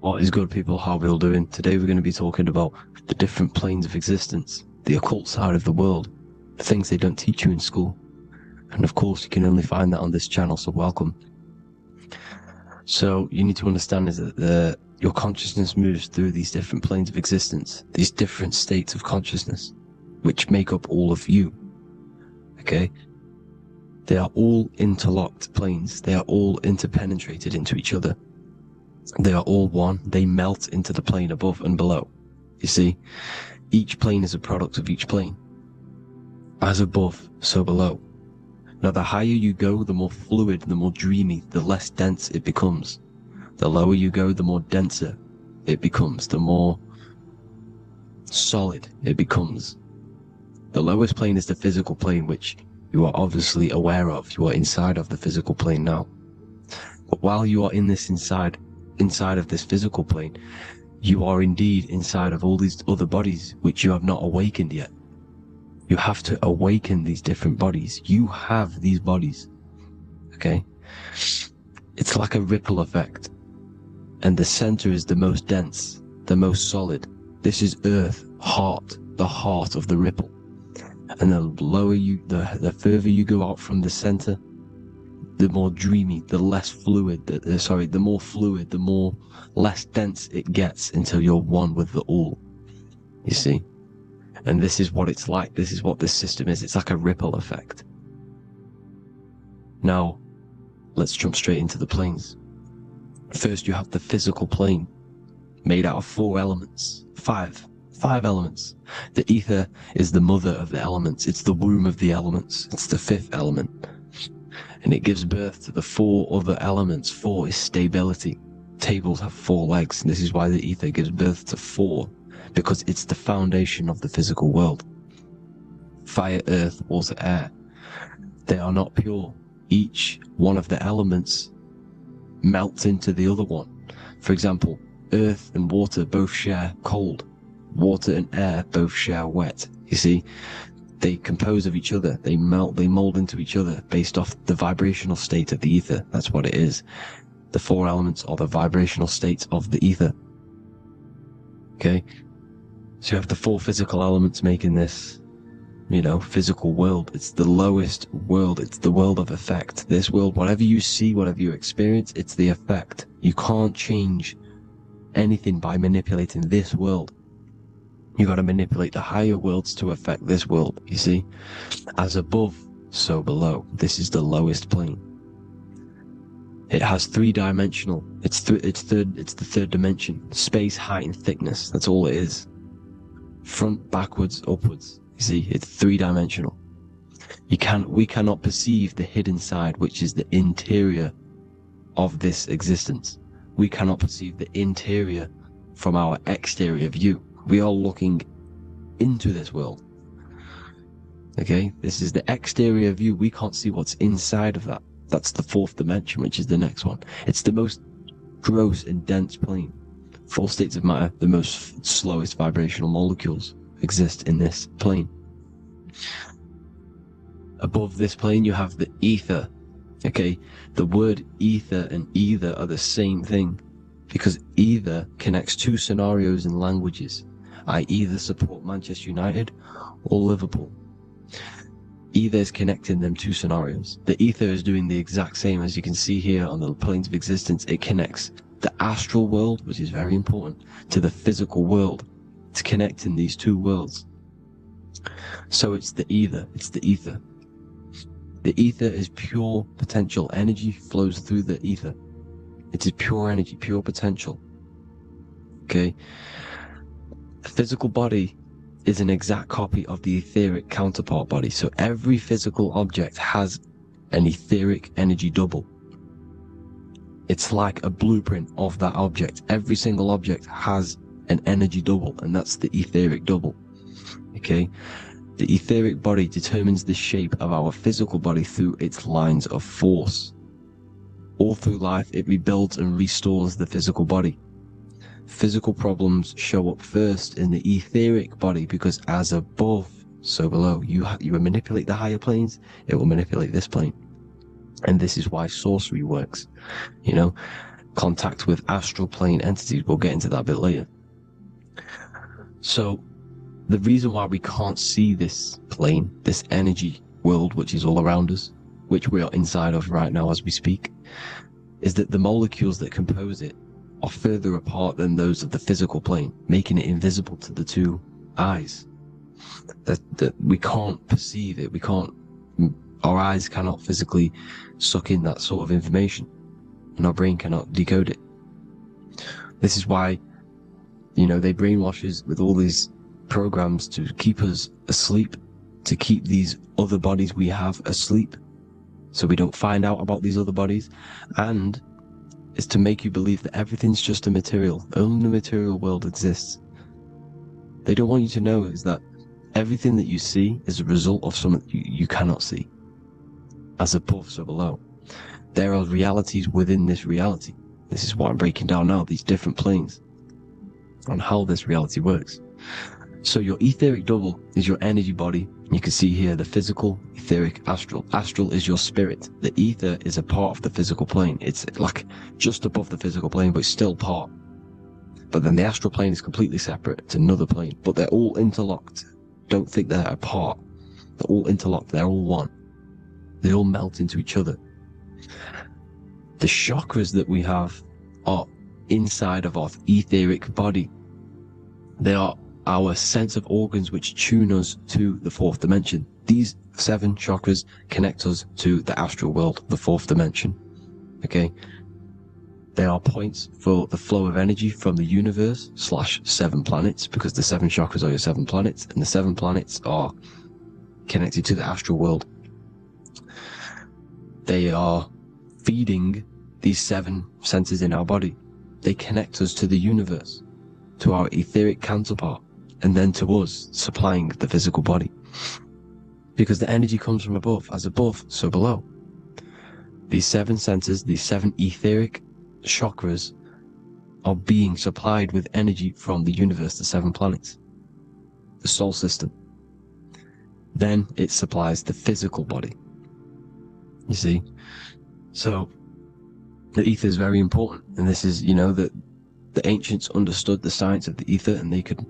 Speaker 1: What is good, people? How are we all doing? Today we're going to be talking about the different planes of existence, the occult side of the world, the things they don't teach you in school. And of course, you can only find that on this channel, so welcome. So you need to understand is that your consciousness moves through these different planes of existence, these different states of consciousness, which make up all of you. Okay? They are all interlocked planes. They are all interpenetrated into each other. They are all one. They melt into the plane above and below. You see, each plane is a product of each plane. As above, so below. Now, the higher you go, the more fluid, the more dreamy, the less dense it becomes. The lower you go, the more denser it becomes, the more solid it becomes. The lowest plane is the physical plane, which you are obviously aware of. You are inside of the physical plane now. But while you are in this inside of this physical plane, you are indeed inside of all these other bodies which you have not awakened yet. You have to awaken these different bodies. You have these bodies. Okay? It's like a ripple effect. And the center is the most dense, the most solid. This is Earth, heart, the heart of the ripple. And the lower you, the further you go out from the center, the more dreamy, the less fluid, the more fluid, the more less dense it gets until you're one with the all. You see? And this is what it's like. This is what this system is. It's like a ripple effect. Now, let's jump straight into the planes. First, you have the physical plane, made out of 4 elements. Five elements. The ether is the mother of the elements. It's the womb of the elements. It's the 5th element. And it gives birth to the 4 other elements. 4 is stability. Tables have 4 legs, and this is why the ether gives birth to 4, because it's the foundation of the physical world. Fire, earth, water, air. They are not pure. Each one of the elements melts into the other one. For example, earth and water both share cold. Water and air both share wet. You see? They compose of each other. They melt, they mold into each other based off the vibrational state of the ether. That's what it is. The 4 elements are the vibrational states of the ether. Okay? So you have the 4 physical elements making this, physical world. It's the lowest world. It's the world of effect. This world, whatever you see, whatever you experience, it's the effect. You can't change anything by manipulating this world. You got to manipulate the higher worlds to affect this world, you see? As above, so below. This is the lowest plane. It has 3-dimensional. It's the 3rd dimension. Space, height, and thickness. That's all it is. Front, backwards, upwards. You see, it's 3-dimensional. We cannot perceive the hidden side, which is the interior of this existence. We cannot perceive the interior from our exterior view. We are looking into this world. Okay, this is the exterior view. We can't see what's inside of that. That's the 4th dimension, which is the next one. It's the most gross and dense plane. 4 states of matter, the most slowest vibrational molecules exist in this plane. Above this plane, you have the ether. Okay, the word ether and either are the same thing, because either connects 2 scenarios in languages. I either support Manchester United or Liverpool. Either is connecting them 2 scenarios. The ether is doing the exact same, as you can see here on the planes of existence. It connects the astral world, which is very important, to the physical world. It's connecting these two worlds. So it's the ether. The ether is pure potential. Energy flows through the ether. It is pure energy, pure potential. Okay? The physical body is an exact copy of the etheric counterpart body. So every physical object has an etheric energy double. It's like a blueprint of that object. Every single object has an energy double, and that's the etheric double. Okay? The etheric body determines the shape of our physical body through its lines of force. All through life, it rebuilds and restores the physical body. Physical problems show up first in the etheric body, because as above, so below. You manipulate the higher planes, it will manipulate this plane. And this is why sorcery works. You know, contact with astral plane entities. We'll get into that a bit later. So, the reason why we can't see this plane, this energy world, which is all around us, which we are inside of right now as we speak, is that the molecules that compose it are further apart than those of the physical plane, making it invisible to the two eyes. That we can't perceive it. Our eyes cannot physically suck in that sort of information, and our brain cannot decode it. This is why, you know, they brainwash us with all these programs to keep us asleep, to keep these other bodies we have asleep, so we don't find out about these other bodies, and it's to make you believe that everything's just a material. Only the material world exists. They don't want you to know is that everything that you see is a result of something you cannot see. As above, so below. There are realities within this reality. This is what I'm breaking down now, these different planes, on how this reality works. So your etheric double is your energy body. You can see here the physical, etheric, astral. Astral is your spirit. The ether is a part of the physical plane. It's like just above the physical plane, but it's still part. But then the astral plane is completely separate. It's another plane, but they're all interlocked. Don't think they're apart. They're all interlocked. They're all one. They all melt into each other. The chakras that we have are inside of our etheric body. They are our sense of organs which tune us to the fourth dimension. These 7 chakras connect us to the astral world, the fourth dimension. Okay? They are points for the flow of energy from the universe / 7 planets, because the 7 chakras are your 7 planets, and the 7 planets are connected to the astral world. They are feeding these 7 senses in our body. They connect us to the universe, to our etheric counterpart, and then to us, supplying the physical body. Because the energy comes from above. As above, so below. These 7 senses, these 7 etheric chakras, are being supplied with energy from the universe, the 7 planets, the solar system. Then it supplies the physical body. You see? So, the ether is very important. And this is, you know, that the ancients understood the science of the ether, and they could,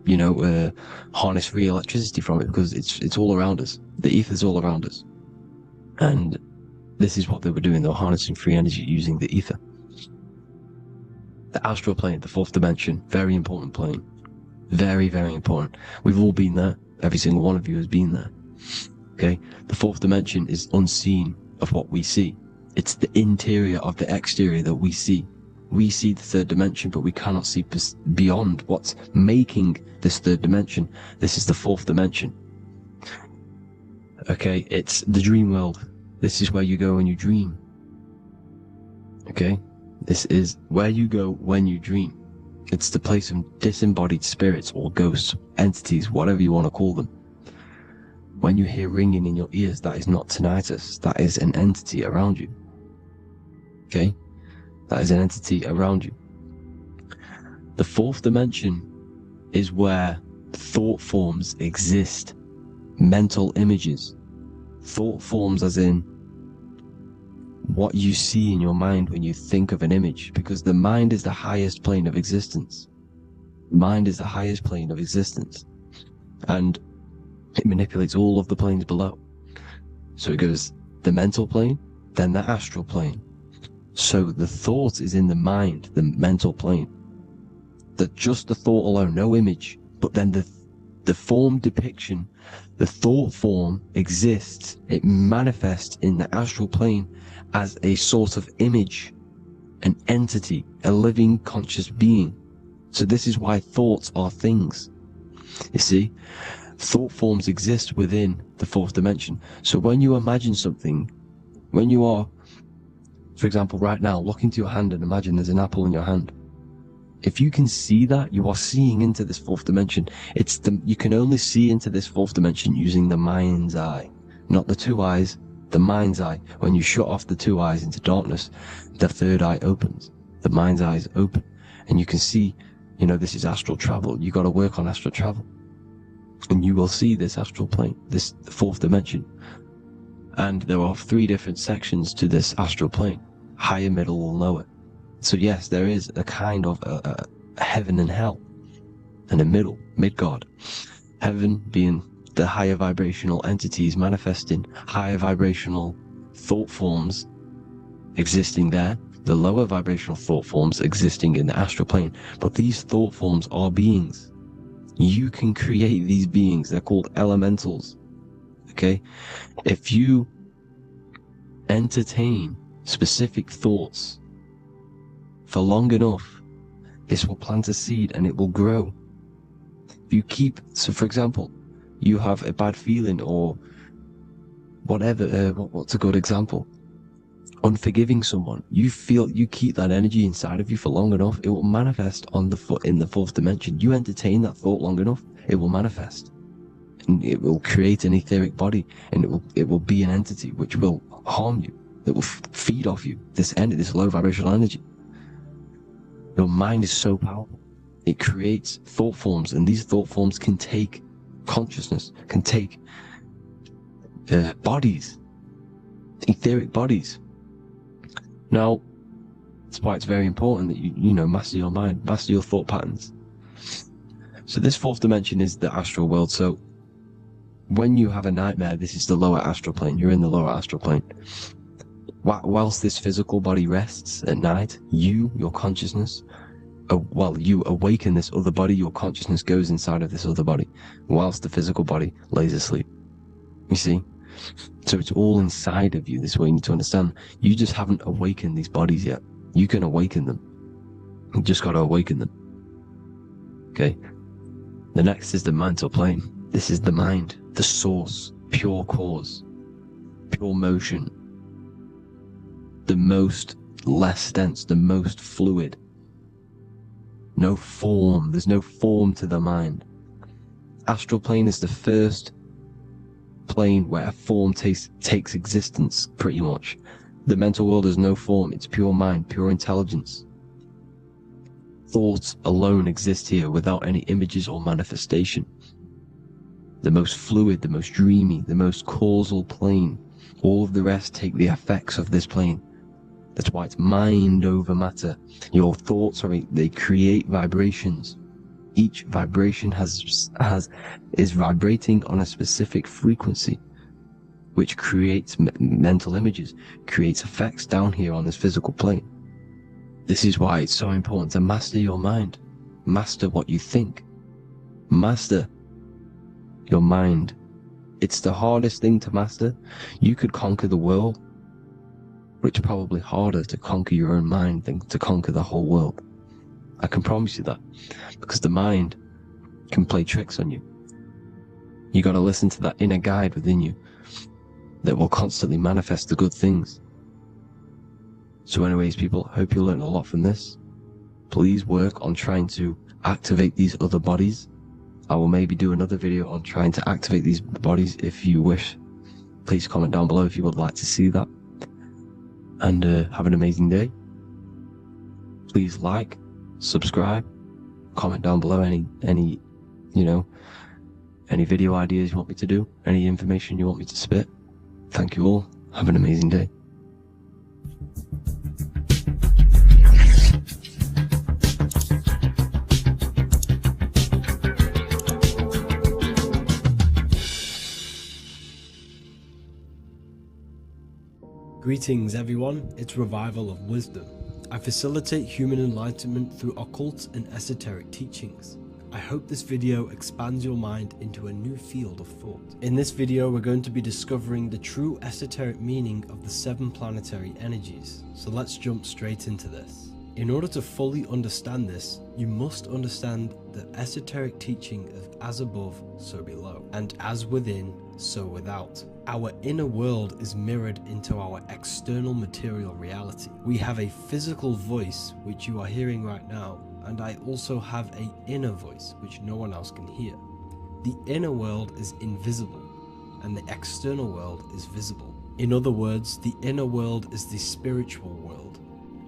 Speaker 1: you know, harness free electricity from it, because it's all around us. The ether is all around us. And this is what they were doing. They were harnessing free energy using the ether. The astral plane, the fourth dimension, very important plane. Very, very important. We've all been there. Every single one of you has been there. Okay? The fourth dimension is unseen of what we see. It's the interior of the exterior that we see. We see the third dimension, but we cannot see beyond what's making this third dimension. This is the fourth dimension. Okay, it's the dream world. This is where you go when you dream. Okay, this is where you go when you dream. It's the place of disembodied spirits or ghosts, entities, whatever you want to call them. When you hear ringing in your ears, that is not tinnitus. That is an entity around you. Okay? That is an entity around you. The fourth dimension is where thought forms exist. Mental images. Thought forms as in what you see in your mind when you think of an image. Because the mind is the highest plane of existence. Mind is the highest plane of existence. And it manipulates all of the planes below. So it goes the mental plane, then the astral plane. So the thought is in the mind, the mental plane. That just the thought alone, no image, But then the form depiction, the thought form exists. It manifests in the astral plane as a sort of image, an entity, a living conscious being. So this is why thoughts are things. You see, thought forms exist within the fourth dimension. So when you imagine something, when you are, for example, right now, look into your hand and imagine there's an apple in your hand. If you can see that, you are seeing into this fourth dimension. You can only see into this fourth dimension using the mind's eye, not the two eyes, the mind's eye. When you shut off the two eyes into darkness, the third eye opens. The mind's eye is open, and you can see, this is astral travel. You got to work on astral travel, and you will see this astral plane, this fourth dimension. And there are 3 different sections to this astral plane: higher, middle, or lower. So yes, there is a kind of a heaven and hell, and a mid-God. Heaven being the higher vibrational entities manifesting higher vibrational thought forms existing there, the lower vibrational thought forms existing in the astral plane. But these thought forms are beings. You can create these beings. They're called elementals. Okay? If you entertain specific thoughts for long enough, this will plant a seed and it will grow. If you keep, so for example, you have a bad feeling or whatever, what's a good example? Unforgiving someone. You keep that energy inside of you for long enough, it will manifest in the fourth dimension. You entertain that thought long enough, it will manifest. And it will create an etheric body, and it will be an entity which will harm you. It will feed off you, this low vibrational energy. Your mind is so powerful. It creates thought forms, and these thought forms can take consciousness, can take bodies, etheric bodies. Now, that's why it's very important that you master your mind, master your thought patterns. So this fourth dimension is the astral world. So when you have a nightmare, this is the lower astral plane. You're in the lower astral plane. Whilst this physical body rests at night, your consciousness, you awaken this other body, your consciousness goes inside of this other body, whilst the physical body lays asleep. You see? So it's all inside of you. This is what you need to understand. You just haven't awakened these bodies yet. You can awaken them. You just got to awaken them. Okay? The next is the mental plane. This is the mind, the source, pure cause, pure motion, the most less dense, the most fluid. No form. There's no form to the mind. Astral plane is the first plane where a form takes existence, pretty much. The mental world has no form. It's pure mind, pure intelligence. Thoughts alone exist here without any images or manifestation. The most fluid, the most dreamy, the most causal plane. All of the rest take the effects of this plane. That's why it's mind over matter. Your thoughts they create vibrations. Each vibration is vibrating on a specific frequency, which creates mental images, creates effects down here on this physical plane. This is why it's so important to master your mind. Master what you think. Master your mind. It's the hardest thing to master. You could conquer the world, but it's probably harder to conquer your own mind than to conquer the whole world. I can promise you that, because the mind can play tricks on you. You got to listen to that inner guide within you that will constantly manifest the good things. So anyways, people, hope you learned a lot from this. Please work on trying to activate these other bodies. I will maybe do another video on trying to activate these bodies if you wish. Please comment down below if you would like to see that. And have an amazing day. Please like, subscribe, comment down below any video ideas you want me to do, any information you want me to spit. Thank you all. Have an amazing day.
Speaker 4: Greetings everyone, it's Revival of Wisdom. I facilitate human enlightenment through occult and esoteric teachings. I hope this video expands your mind into a new field of thought. In this video, we're going to be discovering the true esoteric meaning of the 7 planetary energies. So let's jump straight into this. In order to fully understand this, you must understand the esoteric teaching of as above, so below, and as within, so without. Our inner world is mirrored into our external material reality. We have a physical voice, which you are hearing right now, and I also have an inner voice, which no one else can hear. The inner world is invisible, and the external world is visible. In other words, the inner world is the spiritual world,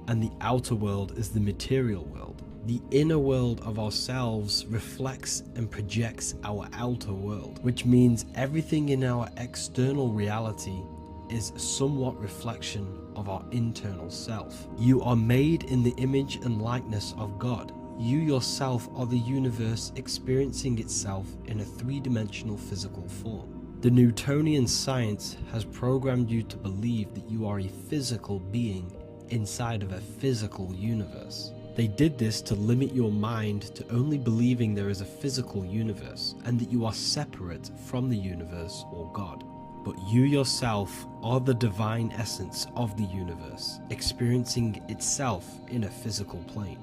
Speaker 4: and the outer world is the material world. The inner world of ourselves reflects and projects our outer world, which means everything in our external reality is somewhat reflection of our internal self. You are made in the image and likeness of God. You yourself are the universe experiencing itself in a 3-dimensional physical form. The Newtonian science has programmed you to believe that you are a physical being inside of a physical universe. They did this to limit your mind to only believing there is a physical universe and that you are separate from the universe or God. But you yourself are the divine essence of the universe, experiencing itself in a physical plane,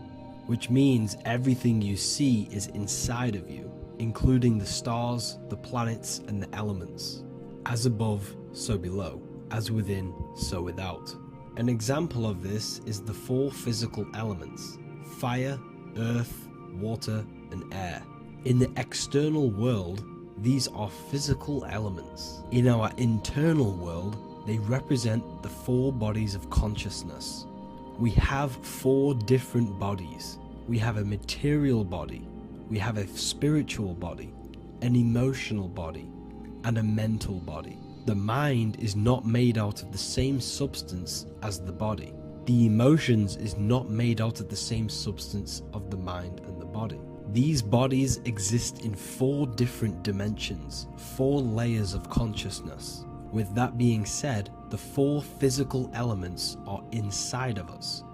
Speaker 4: which means everything you see is inside of you, including the stars, the planets, and the elements. As above, so below. As within, so without. An example of this is the 4 physical elements: fire, earth, water, and air. In the external world, these are physical elements. In our internal world, they represent the 4 bodies of consciousness. We have 4 different bodies. We have a material body, we have a spiritual body, an emotional body, and a mental body. The mind is not made out of the same substance as the body. The emotions is not made out of the same substance of the mind and the body. These bodies exist in 4 different dimensions, 4 layers of consciousness. With that being said, the 4 physical elements are inside of us.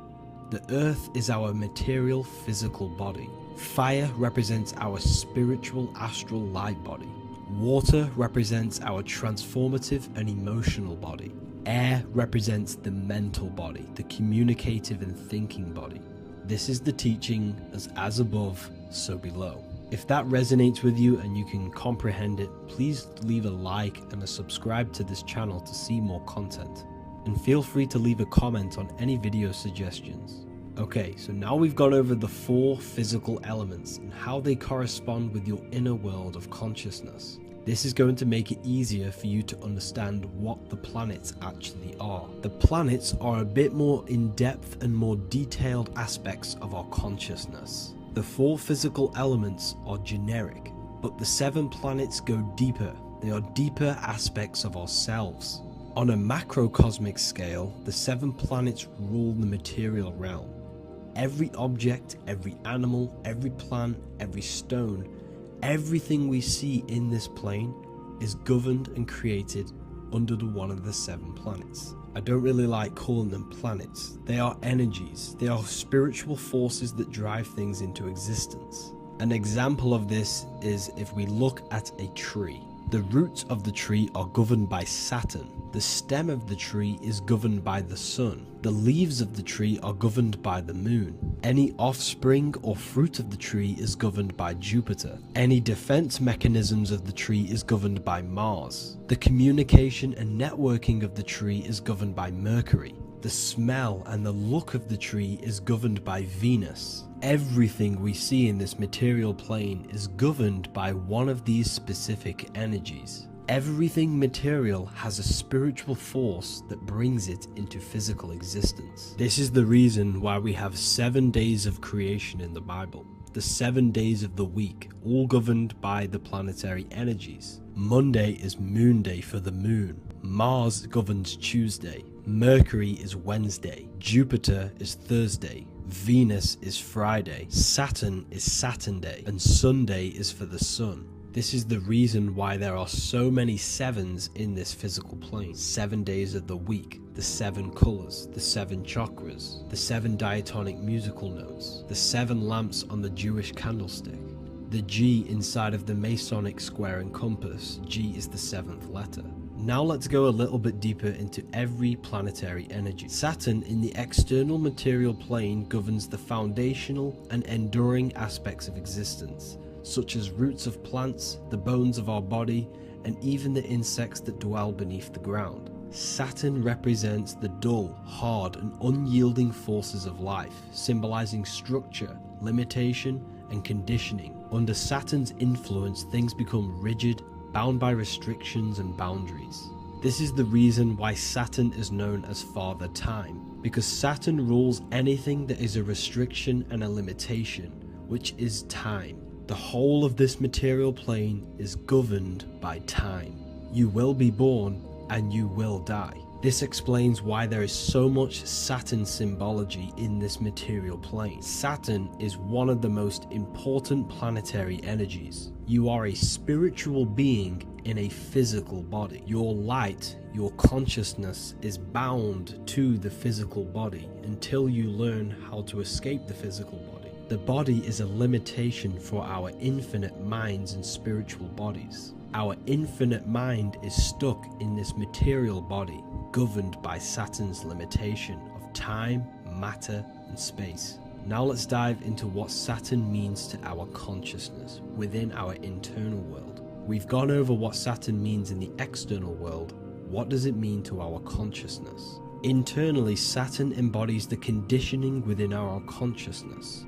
Speaker 4: The earth is our material physical body. Fire represents our spiritual astral light body. Water represents our transformative and emotional body. Air represents the mental body, the communicative and thinking body. This is the teaching as above, so below. If that resonates with you and you can comprehend it, please leave a like and a subscribe to this channel to see more content. And feel free to leave a comment on any video suggestions. Okay, so now we've gone over the 4 physical elements and how they correspond with your inner world of consciousness. This is going to make it easier for you to understand what the planets actually are. The planets are a bit more in-depth and more detailed aspects of our consciousness. The 4 physical elements are generic, but the 7 planets go deeper. They are deeper aspects of ourselves. On a macrocosmic scale, the 7 planets rule the material realm. Every object, every animal, every plant, every stone, everything we see in this plane is governed and created under one of the 7 planets. I don't really like calling them planets. They are energies. They are spiritual forces that drive things into existence. An example of this is if we look at a tree. The roots of the tree are governed by Saturn. The stem of the tree is governed by the sun. The leaves of the tree are governed by the moon. Any offspring or fruit of the tree is governed by Jupiter. Any defense mechanisms of the tree is governed by Mars. The communication and networking of the tree is governed by Mercury. The smell and the look of the tree is governed by Venus. Everything we see in this material plane is governed by one of these specific energies. Everything material has a spiritual force that brings it into physical existence. This is the reason why we have 7 days of creation in the Bible. The 7 days of the week, all governed by the planetary energies. Monday is moon day for the moon. Mars governs Tuesday. Mercury is Wednesday. Jupiter is Thursday. Venus is Friday. Saturn is Saturn day. And Sunday is for the sun. This is the reason why there are so many 7s in this physical plane. 7 days of the week, the 7 colors, the 7 chakras, the 7 diatonic musical notes, the 7 lamps on the Jewish candlestick. The G inside of the Masonic square and compass, G is the 7th letter. Now let's go a little bit deeper into every planetary energy. Saturn in the external material plane governs the foundational and enduring aspects of existence, such as roots of plants, the bones of our body, and even the insects that dwell beneath the ground. Saturn represents the dull, hard, and unyielding forces of life, symbolizing structure, limitation, and conditioning. Under Saturn's influence, things become rigid, bound by restrictions and boundaries. This is the reason why Saturn is known as Father Time, because Saturn rules anything that is a restriction and a limitation, which is time. The whole of this material plane is governed by time. You will be born and you will die. This explains why there is so much Saturn symbology in this material plane. Saturn is one of the most important planetary energies. You are a spiritual being in a physical body. Your light, your consciousness is bound to the physical body until you learn how to escape the physical body. The body is a limitation for our infinite minds and spiritual bodies. Our infinite mind is stuck in this material body, governed by Saturn's limitation of time, matter, and space. Now let's dive into what Saturn means to our consciousness within our internal world. We've gone over what Saturn means in the external world. What does it mean to our consciousness? Internally, Saturn embodies the conditioning within our consciousness.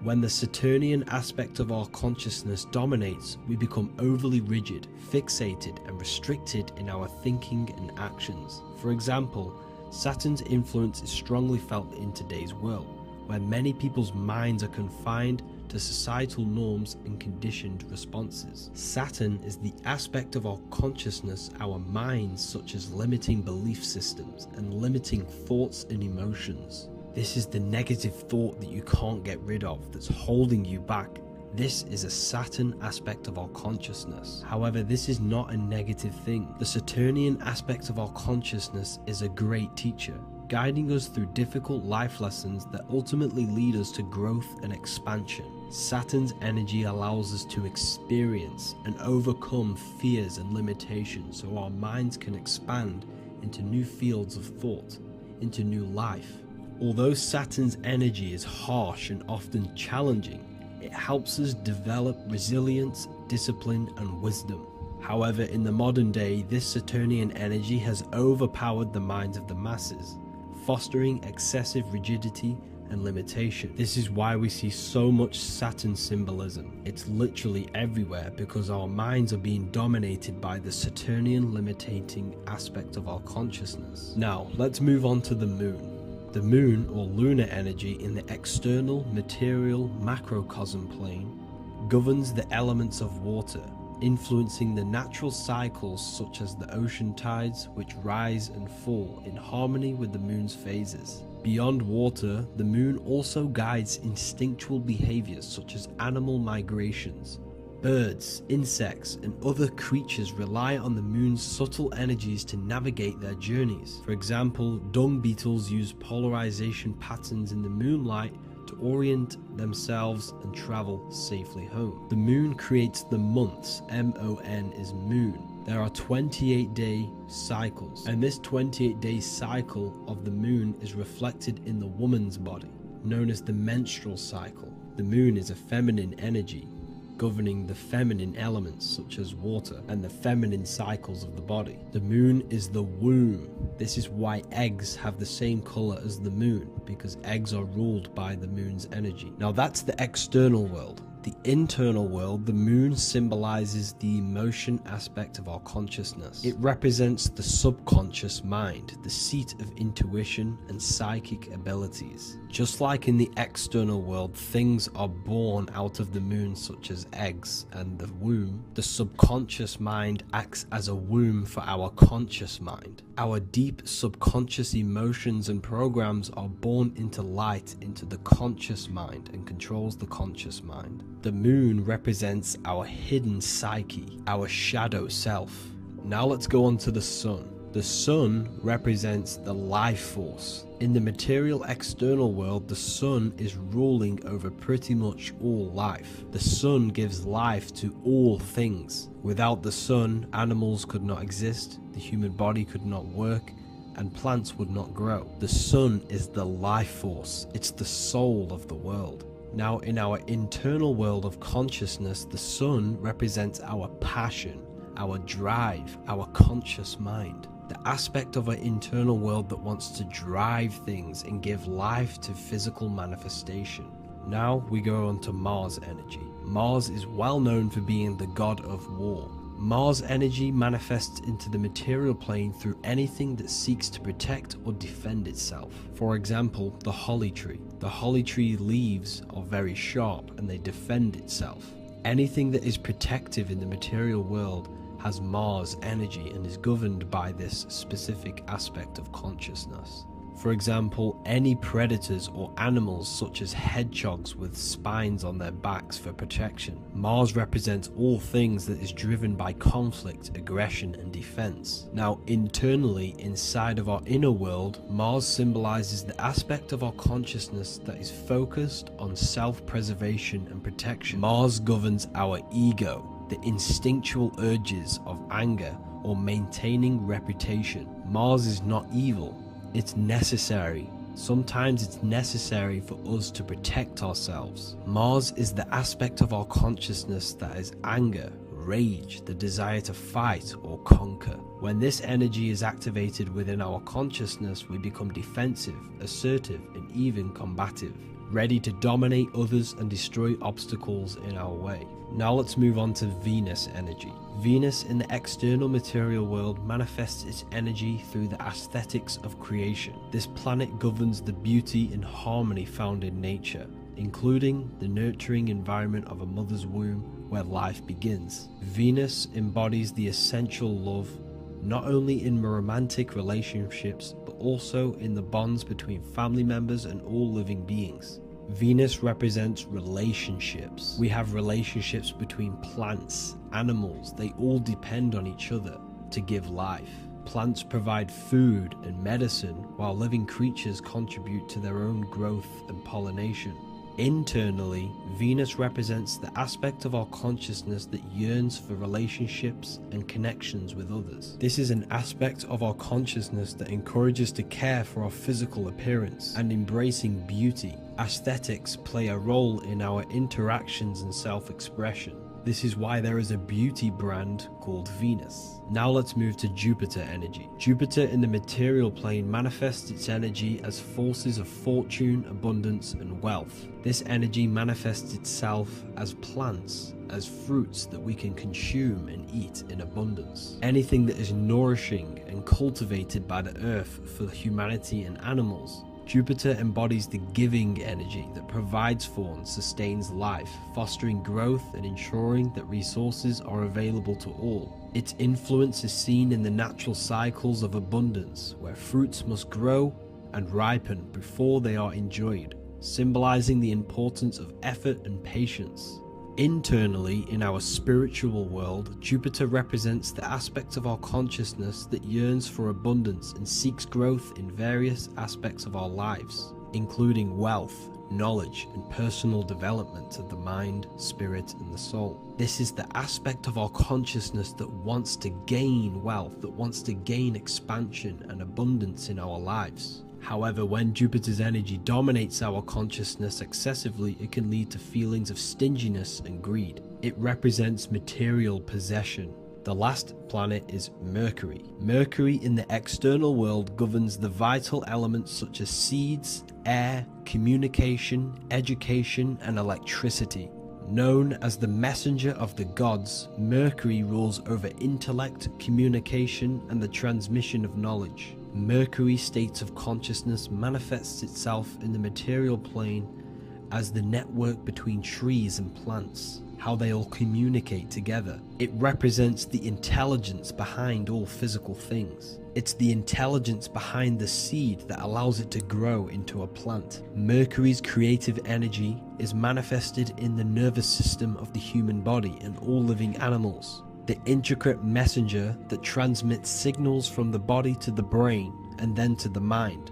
Speaker 4: When the Saturnian aspect of our consciousness dominates, we become overly rigid, fixated, and restricted in our thinking and actions. For example, Saturn's influence is strongly felt in today's world, where many people's minds are confined to societal norms and conditioned responses. Saturn is the aspect of our consciousness, our minds, such as limiting belief systems and limiting thoughts and emotions. This is the negative thought that you can't get rid of, that's holding you back. This is a Saturn aspect of our consciousness. However, this is not a negative thing. The Saturnian aspect of our consciousness is a great teacher, guiding us through difficult life lessons that ultimately lead us to growth and expansion. Saturn's energy allows us to experience and overcome fears and limitations so our minds can expand into new fields of thought, into new life. Although Saturn's energy is harsh and often challenging, it helps us develop resilience, discipline, and wisdom. However, in the modern day, this Saturnian energy has overpowered the minds of the masses, fostering excessive rigidity and limitation. This is why we see so much Saturn symbolism. It's literally everywhere because our minds are being dominated by the Saturnian limiting aspect of our consciousness. Now, let's move on to the moon. The moon, or lunar energy in the external material macrocosm plane, governs the elements of water, influencing the natural cycles such as the ocean tides, which rise and fall in harmony with the moon's phases. Beyond water, the moon also guides instinctual behaviors such as animal migrations. Birds, insects, and other creatures rely on the moon's subtle energies to navigate their journeys. For example, dung beetles use polarization patterns in the moonlight to orient themselves and travel safely home. The moon creates the months. M-O-N is moon. There are 28-day cycles, and this 28-day cycle of the moon is reflected in the woman's body, known as the menstrual cycle. The moon is a feminine energy, governing the feminine elements such as water and the feminine cycles of the body. The moon is the womb. This is why eggs have the same color as the moon, because eggs are ruled by the moon's energy. Now that's the external world. The internal world, the moon symbolizes the emotion aspect of our consciousness. It represents the subconscious mind, the seat of intuition and psychic abilities. Just like in the external world, things are born out of the moon, such as eggs and the womb. The subconscious mind acts as a womb for our conscious mind. Our deep subconscious emotions and programs are born into light into the conscious mind and controls the conscious mind. The moon represents our hidden psyche, our shadow self. Now let's go on to the sun. The sun represents the life force. In the material external world, the sun is ruling over pretty much all life. The sun gives life to all things. Without the sun, animals could not exist, the human body could not work, and plants would not grow. The sun is the life force. It's the soul of the world. Now, in our internal world of consciousness, the sun represents our passion, our drive, our conscious mind. The aspect of our internal world that wants to drive things and give life to physical manifestation. Now we go on to Mars energy. Mars is well known for being the god of war. Mars energy manifests into the material plane through anything that seeks to protect or defend itself. For example, the holly tree. The holly tree leaves are very sharp and they defend itself. Anything that is protective in the material world has Mars energy and is governed by this specific aspect of consciousness. For example, any predators or animals such as hedgehogs with spines on their backs for protection. Mars represents all things that is driven by conflict, aggression and defense. Now internally, inside of our inner world, Mars symbolizes the aspect of our consciousness that is focused on self-preservation and protection. Mars governs our ego, the instinctual urges of anger or maintaining reputation. Mars is not evil, it's necessary. Sometimes it's necessary for us to protect ourselves. Mars is the aspect of our consciousness that is anger, rage, the desire to fight or conquer. When this energy is activated within our consciousness, we become defensive, assertive, and even combative, ready to dominate others and destroy obstacles in our way. Now let's move on to Venus energy. Venus in the external material world manifests its energy through the aesthetics of creation. This planet governs the beauty and harmony found in nature, including the nurturing environment of a mother's womb where life begins. Venus embodies the essential love, not only in romantic relationships, but also in the bonds between family members and all living beings. Venus represents relationships. We have relationships between plants, animals. They all depend on each other to give life. Plants provide food and medicine, while living creatures contribute to their own growth and pollination. Internally, Venus represents the aspect of our consciousness that yearns for relationships and connections with others. This is an aspect of our consciousness that encourages to care for our physical appearance and embracing beauty. Aesthetics play a role in our interactions and self-expression. This is why there is a beauty brand called Venus. Now let's move to Jupiter energy. Jupiter in the material plane manifests its energy as forces of fortune, abundance, and wealth. This energy manifests itself as plants, as fruits that we can consume and eat in abundance. Anything that is nourishing and cultivated by the earth for humanity and animals. Jupiter embodies the giving energy that provides for and sustains life, fostering growth and ensuring that resources are available to all. Its influence is seen in the natural cycles of abundance, where fruits must grow and ripen before they are enjoyed, symbolizing the importance of effort and patience. Internally, in our spiritual world, Jupiter represents the aspects of our consciousness that yearns for abundance and seeks growth in various aspects of our lives, including wealth, knowledge, and personal development of the mind, spirit, and the soul. This is the aspect of our consciousness that wants to gain wealth, that wants to gain expansion and abundance in our lives. However, when Jupiter's energy dominates our consciousness excessively, it can lead to feelings of stinginess and greed. It represents material possession. The last planet is Mercury. Mercury in the external world governs the vital elements such as seeds, air, communication, education, and electricity. Known as the messenger of the gods, Mercury rules over intellect, communication, and the transmission of knowledge. Mercury's states of consciousness manifests itself in the material plane as the network between trees and plants, how they all communicate together. It represents the intelligence behind all physical things. It's the intelligence behind the seed that allows it to grow into a plant. Mercury's creative energy is manifested in the nervous system of the human body and all living animals. the intricate messenger that transmits signals from the body to the brain and then to the mind.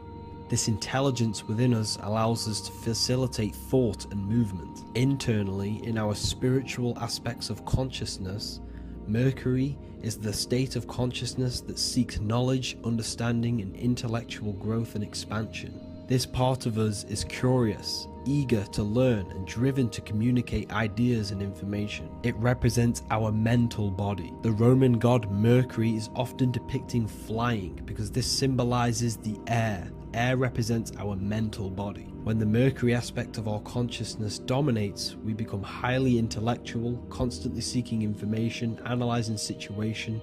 Speaker 4: This intelligence within us allows us to facilitate thought and movement. Internally, in our spiritual aspects of consciousness, Mercury is the state of consciousness that seeks knowledge, understanding, and intellectual growth and expansion. This part of us is curious, eager to learn, and driven to communicate ideas and information. It represents our mental body. The Roman god Mercury is often depicting flying because this symbolizes the air. Air represents our mental body. When the Mercury aspect of our consciousness dominates, we become highly intellectual, constantly seeking information, analyzing situation,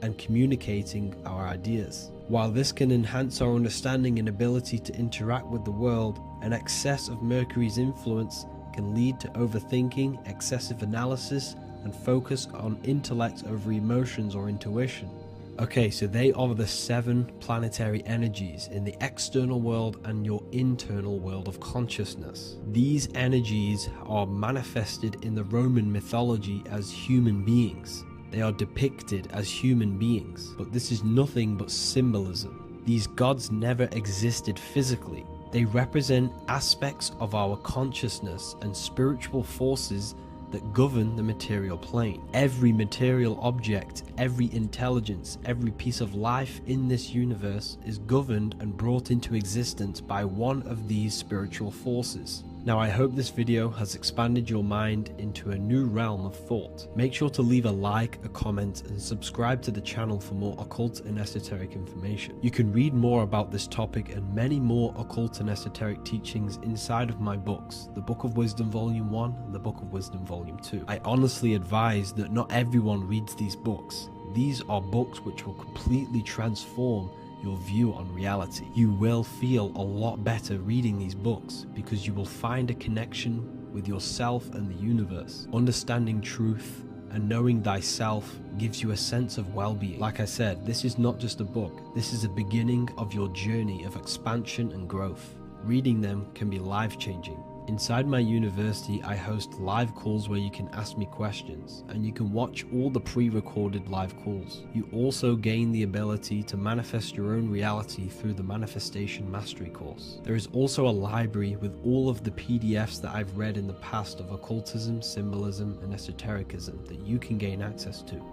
Speaker 4: and communicating our ideas. While this can enhance our understanding and ability to interact with the world, an excess of Mercury's influence can lead to overthinking, excessive analysis, and focus on intellect over emotions or intuition. Okay, so they are the 7 planetary energies in the external world and your internal world of consciousness. These energies are manifested in the Roman mythology as human beings. They are depicted as human beings, but this is nothing but symbolism. These gods never existed physically. They represent aspects of our consciousness and spiritual forces that govern the material plane. Every material object, every intelligence, every piece of life in this universe is governed and brought into existence by one of these spiritual forces. Now, I hope this video has expanded your mind into a new realm of thought. Make sure to leave a like, a comment, and subscribe to the channel for more occult and esoteric information. You can read more about this topic and many more occult and esoteric teachings inside of my books, the Book of Wisdom Volume 1 and the Book of Wisdom Volume 2. I honestly advise that not everyone reads these books. These are books which will completely transform your view on reality. You will feel a lot better reading these books because you will find a connection with yourself and the universe. Understanding truth and knowing thyself gives you a sense of well-being. Like I said, this is not just a book. This is a beginning of your journey of expansion and growth. Reading them can be life-changing. Inside my university, I host live calls where you can ask me questions, and you can watch all the pre-recorded live calls. You also gain the ability to manifest your own reality through the Manifestation Mastery course. There is also a library with all of the PDFs that I've read in the past of occultism, symbolism, and esotericism that you can gain access to.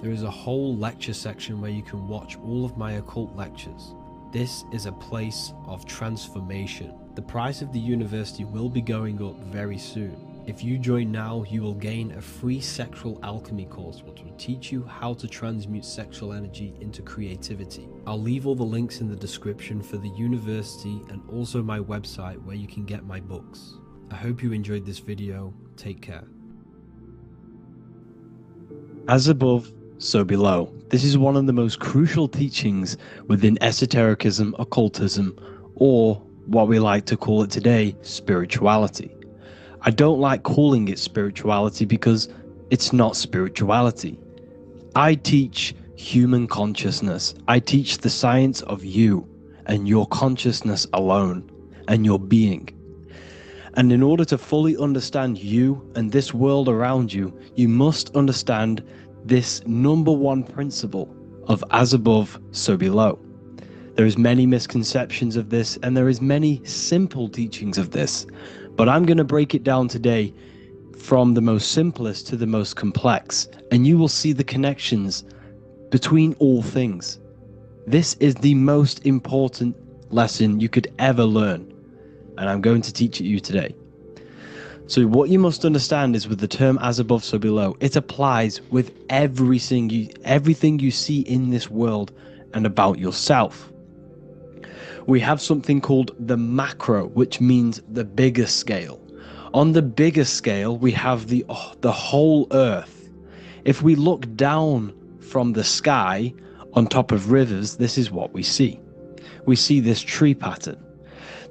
Speaker 4: There is a whole lecture section where you can watch all of my occult lectures. This is a place of transformation. The price of the university will be going up very soon. If you join now, you will gain a free sexual alchemy course which will teach you how to transmute sexual energy into creativity. I'll leave all the links in the description for the university and also my website where you can get my books. I hope you enjoyed this video. Take care.
Speaker 1: As above, so below. This is one of the most crucial teachings within esotericism, occultism, or what we like to call it today, spirituality. I don't like calling it spirituality because it's not spirituality. I teach human consciousness. I teach the science of you and your consciousness alone and your being. And in order to fully understand you and this world around you, you must understand this number one principle of as above, so below. There is many misconceptions of this, and there is many simple teachings of this, but I'm going to break it down today from the most simplest to the most complex, and you will see the connections between all things. This is the most important lesson you could ever learn, and I'm going to teach it you today. So what you must understand is with the term as above, so below, it applies with everything you see in this world and about yourself. We have something called the macro, which means the bigger scale. On the bigger scale, we have the whole earth. If we look down from the sky on top of rivers, this is what we see. We see this tree pattern.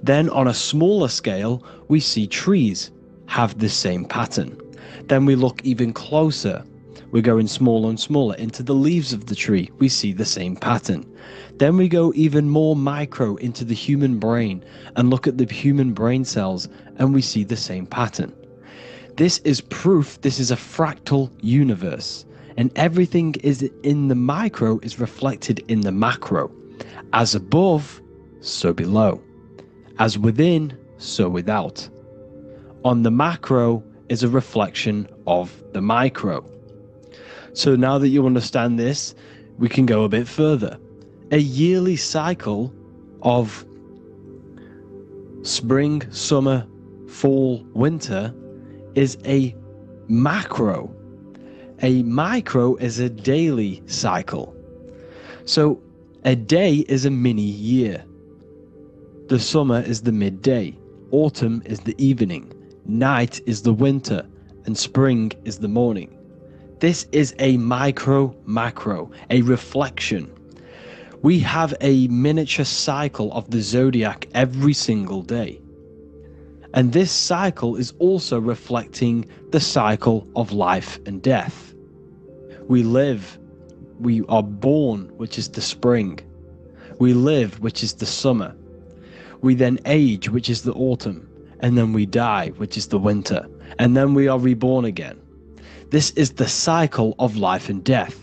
Speaker 1: Then on a smaller scale, we see trees have this same pattern. Then we look even closer. We're going smaller and smaller into the leaves of the tree. We see the same pattern. Then we go even more micro into the human brain and look at the human brain cells, and we see the same pattern. This is proof this is a fractal universe. And everything is in the micro is reflected in the macro. As above, so below. As within, so without. On the macro is a reflection of the micro. So now that you understand this, we can go a bit further. A yearly cycle of spring, summer, fall, winter is a macro. A micro is a daily cycle. So a day is a mini year. The summer is the midday. Autumn is the evening. Night is the winter. And spring is the morning. This is a macro, a reflection. We have a miniature cycle of the zodiac every single day. And this cycle is also reflecting the cycle of life and death. We live, we are born, which is the spring. We live, which is the summer. We then age, which is the autumn. And then we die, which is the winter. And then we are reborn again. This is the cycle of life and death.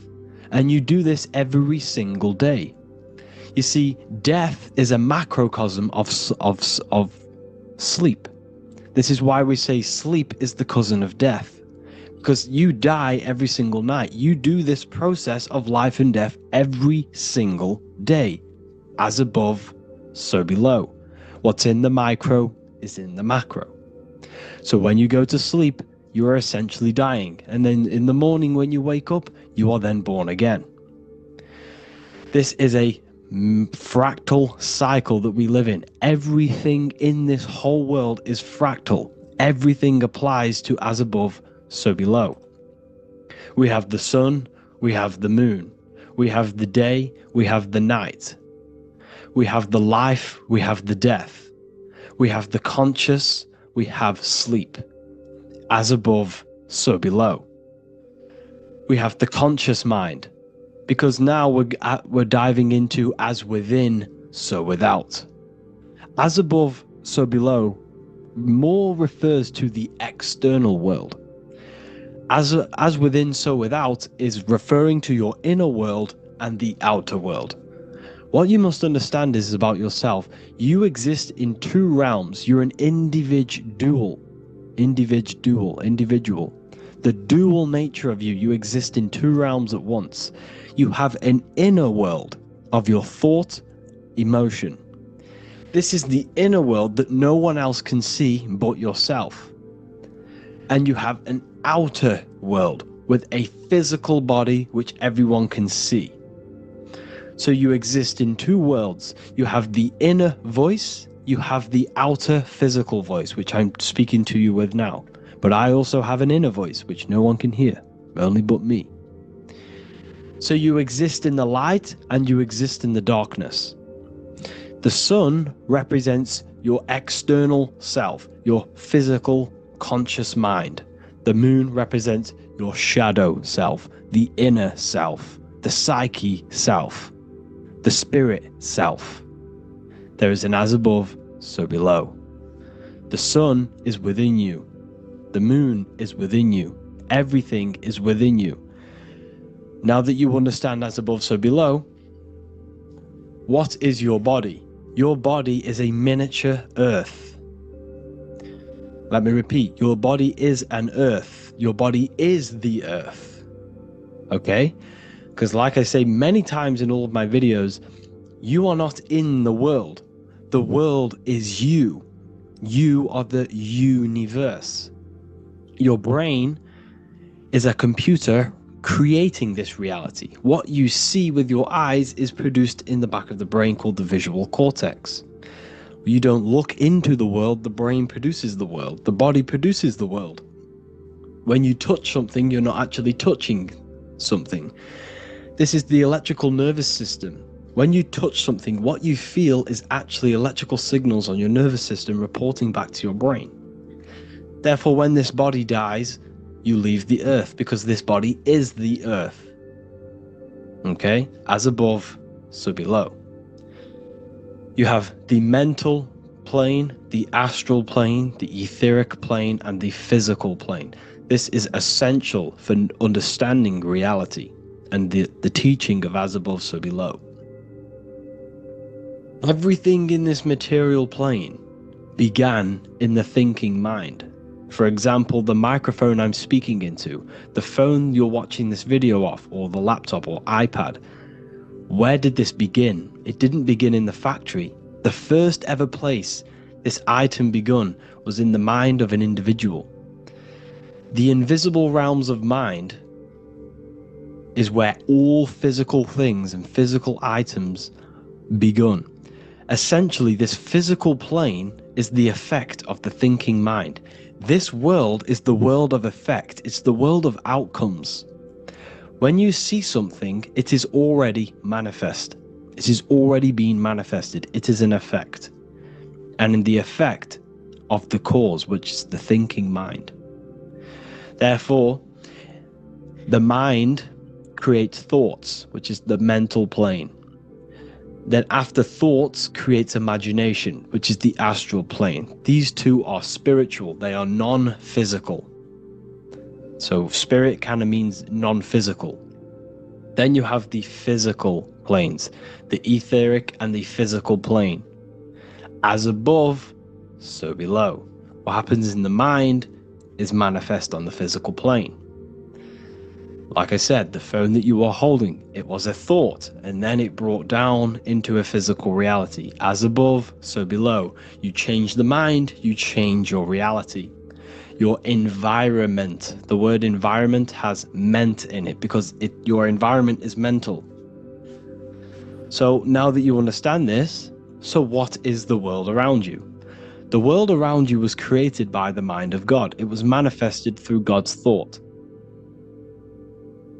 Speaker 1: And you do this every single day. You see, death is a macrocosm of sleep. This is why we say sleep is the cousin of death. Because you die every single night. You do this process of life and death every single day. As above, so below. What's in the micro is in the macro. So when you go to sleep, you are essentially dying. And then in the morning when you wake up, you are then born again. This is a fractal cycle that we live in. Everything in this whole world is fractal. Everything applies to as above, so below. We have the sun, we have the moon, we have the day, we have the night. We have the life, we have the death. We have the conscious, we have sleep. As above, so below. We have the conscious mind, because now we're diving into as within, so without. As above, so below more refers to the external world. As within, so without is referring to your inner world and the outer world. What you must understand is about yourself. You exist in two realms. You're an individual. The dual nature of you. You exist in two realms at once. You have an inner world of your thought, emotion. This is the inner world that no one else can see but yourself. And you have an outer world with a physical body which everyone can see. So you exist in two worlds. You have the inner voice, you have the outer physical voice, which I'm speaking to you with now. But I also have an inner voice, which no one can hear, only but me. So you exist in the light and you exist in the darkness. The sun represents your external self, your physical, conscious mind. The moon represents your shadow self, the inner self, the psyche self, the spirit self. There is an as above, so below. The sun is within you. The moon is within you. Everything is within you. Now that you understand as above, so below, what is your body? Your body is a miniature earth. Let me repeat, your body is an earth. Your body is the earth. Okay? Because like I say many times in all of my videos, you are not in the world. The world is you. You are the universe. Your brain is a computer creating this reality. What you see with your eyes is produced in the back of the brain called the visual cortex. You don't look into the world, the brain produces the world. The body produces the world. When you touch something, you're not actually touching something. This is the electrical nervous system. When you touch something, what you feel is actually electrical signals on your nervous system reporting back to your brain. Therefore, when this body dies, you leave the earth because this body is the earth. Okay? As above, so below. You have the mental plane, the astral plane, the etheric plane, and the physical plane. This is essential for understanding reality and the teaching of as above, so below. Everything in this material plane began in the thinking mind. For example, the microphone I'm speaking into, the phone you're watching this video off, or the laptop or iPad. Where did this begin? It didn't begin in the factory. The first ever place this item begun was in the mind of an individual. The invisible realms of mind is where all physical things and physical items begun. Essentially, this physical plane is the effect of the thinking mind. This world is the world of effect. It's the world of outcomes. When you see something, it is already manifest. It is already being manifested. It is an effect. And in the effect of the cause, which is the thinking mind. Therefore, the mind creates thoughts, which is the mental plane. Then after thoughts creates imagination, which is the astral plane. These two are spiritual. They are non-physical. So spirit kind of means non-physical. Then you have the physical planes, the etheric and the physical plane. As above, so below. What happens in the mind is manifest on the physical plane. Like I said, the phone that you are holding, it was a thought, and then it brought down into a physical reality. As above, so below. You change the mind, you change your reality. Your environment, the word environment has ment in it because your environment is mental. So now that you understand this, so what is the world around you? The world around you was created by the mind of God. It was manifested through God's thought.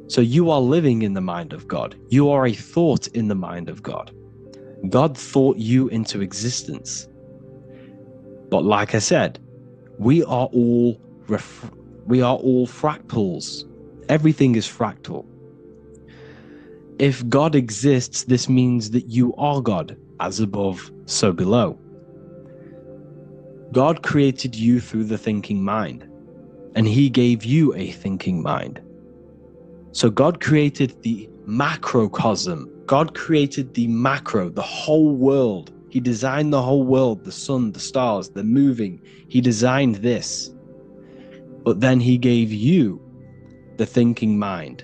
Speaker 1: So you are living in the mind of God. You are a thought in the mind of God. God thought you into existence. But like I said, we are all fractals. Everything is fractal. If God exists, this means that you are God, as above, so below. God created you through the thinking mind, and he gave you a thinking mind. So God created the macrocosm. God created the macro, the whole world. He designed the whole world, the sun, the stars, the moving. He designed this. But then he gave you the thinking mind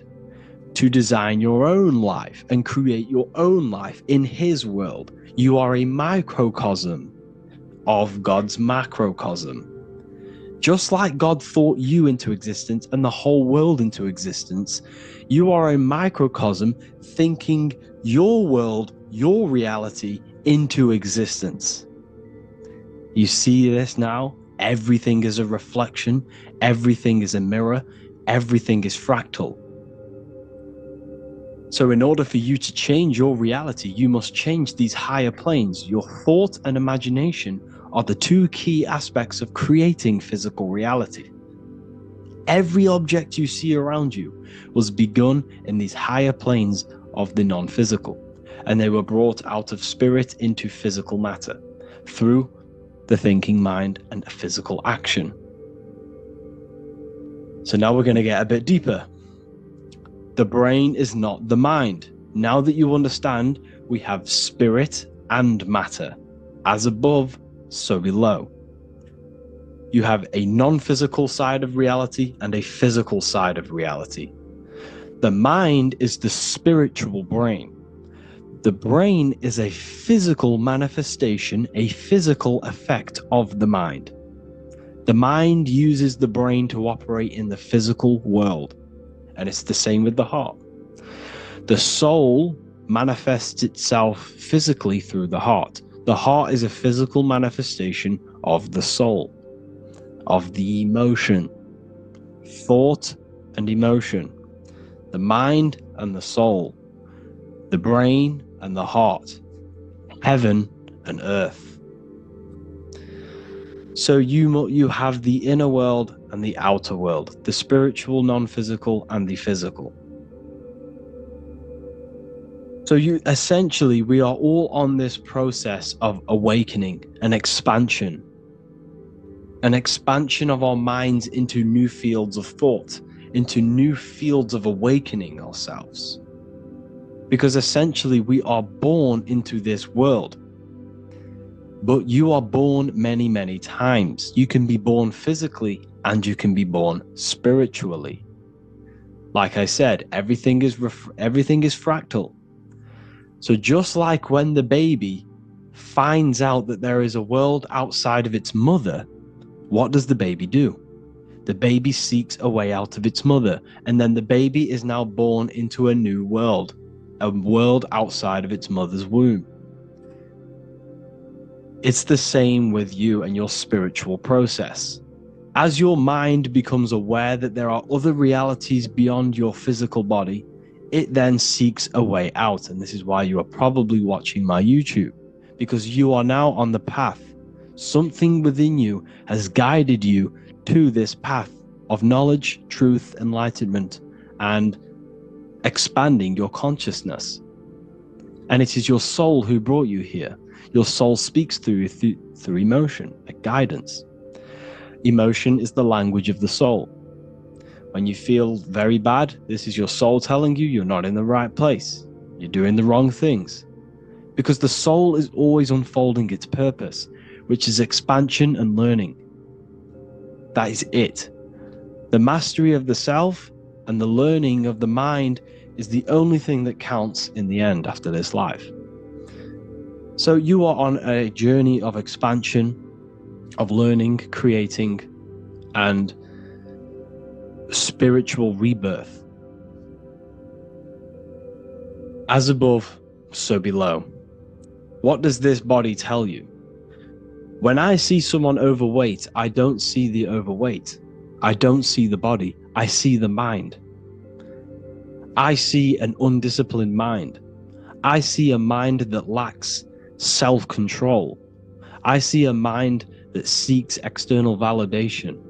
Speaker 1: to design your own life and create your own life in his world. You are a microcosm of God's macrocosm. Just like God thought you into existence and the whole world into existence, you are a microcosm thinking your world, your reality into existence. You see this now? Everything is a reflection, everything is a mirror, everything is fractal. So in order for you to change your reality, you must change these higher planes. Your thought and imagination are the two key aspects of creating physical reality. Every object you see around you was begun in these higher planes of the non-physical, and they were brought out of spirit into physical matter through the thinking mind and physical action. So now we're going to get a bit deeper. The brain is not the mind. Now that you understand, we have spirit and matter. As above, so below. You have a non-physical side of reality and a physical side of reality. The mind is the spiritual brain. The brain is a physical manifestation, a physical effect of the mind. The mind uses the brain to operate in the physical world, and it's the same with the heart. The soul manifests itself physically through the heart. The heart is a physical manifestation of the soul, of the emotion, thought and emotion, the mind and the soul, the brain and the heart, heaven and earth. So you have the inner world and the outer world, the spiritual, non-physical, and the physical. So we are all on this process of awakening and expansion. an expansion of our minds into new fields of thought, into new fields of awakening ourselves. Because essentially we are born into this world, but you are born many, many times. You can be born physically and you can be born spiritually. Like I said, everything is fractal. So just like when the baby finds out that there is a world outside of its mother, what does the baby do? The baby seeks a way out of its mother, and then the baby is now born into a new world, a world outside of its mother's womb. It's the same with you and your spiritual process. As your mind becomes aware that there are other realities beyond your physical body, it then seeks a way out. And this is why you are probably watching my YouTube, because you are now on the path. Something within you has guided you to this path of knowledge, truth, enlightenment, and expanding your consciousness. And it is your soul who brought you here. Your soul speaks through emotion, like guidance. Emotion is the language of the soul. When you feel very bad, this is your soul telling you you're not in the right place. You're doing the wrong things. Because the soul is always unfolding its purpose, which is expansion and learning. That is it. The mastery of the self and the learning of the mind is the only thing that counts in the end after this life. So you are on a journey of expansion, of learning, creating, and spiritual rebirth. As above, so below. What does this body tell you? When I see someone overweight, I don't see the overweight. I don't see the body. I see the mind. I see an undisciplined mind. I see a mind that lacks self-control. I see a mind that seeks external validation.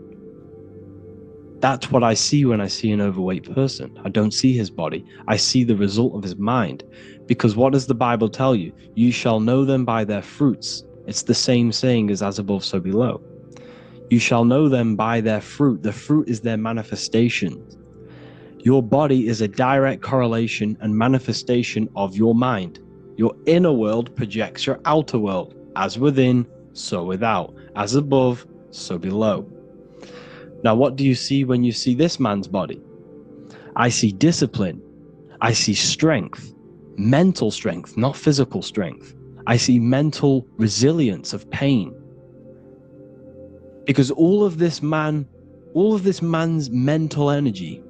Speaker 1: That's what I see when I see an overweight person. I don't see his body. I see the result of his mind. Because what does the Bible tell you? You shall know them by their fruits. It's the same saying as above, so below. You shall know them by their fruit. The fruit is their manifestation. Your body is a direct correlation and manifestation of your mind. Your inner world projects your outer world. As within, so without. As above, so below. Now, what do you see when you see this man's body? I see discipline. I see strength. Mental strength, not physical strength. I see mental resilience of pain. Because all of this man's mental energy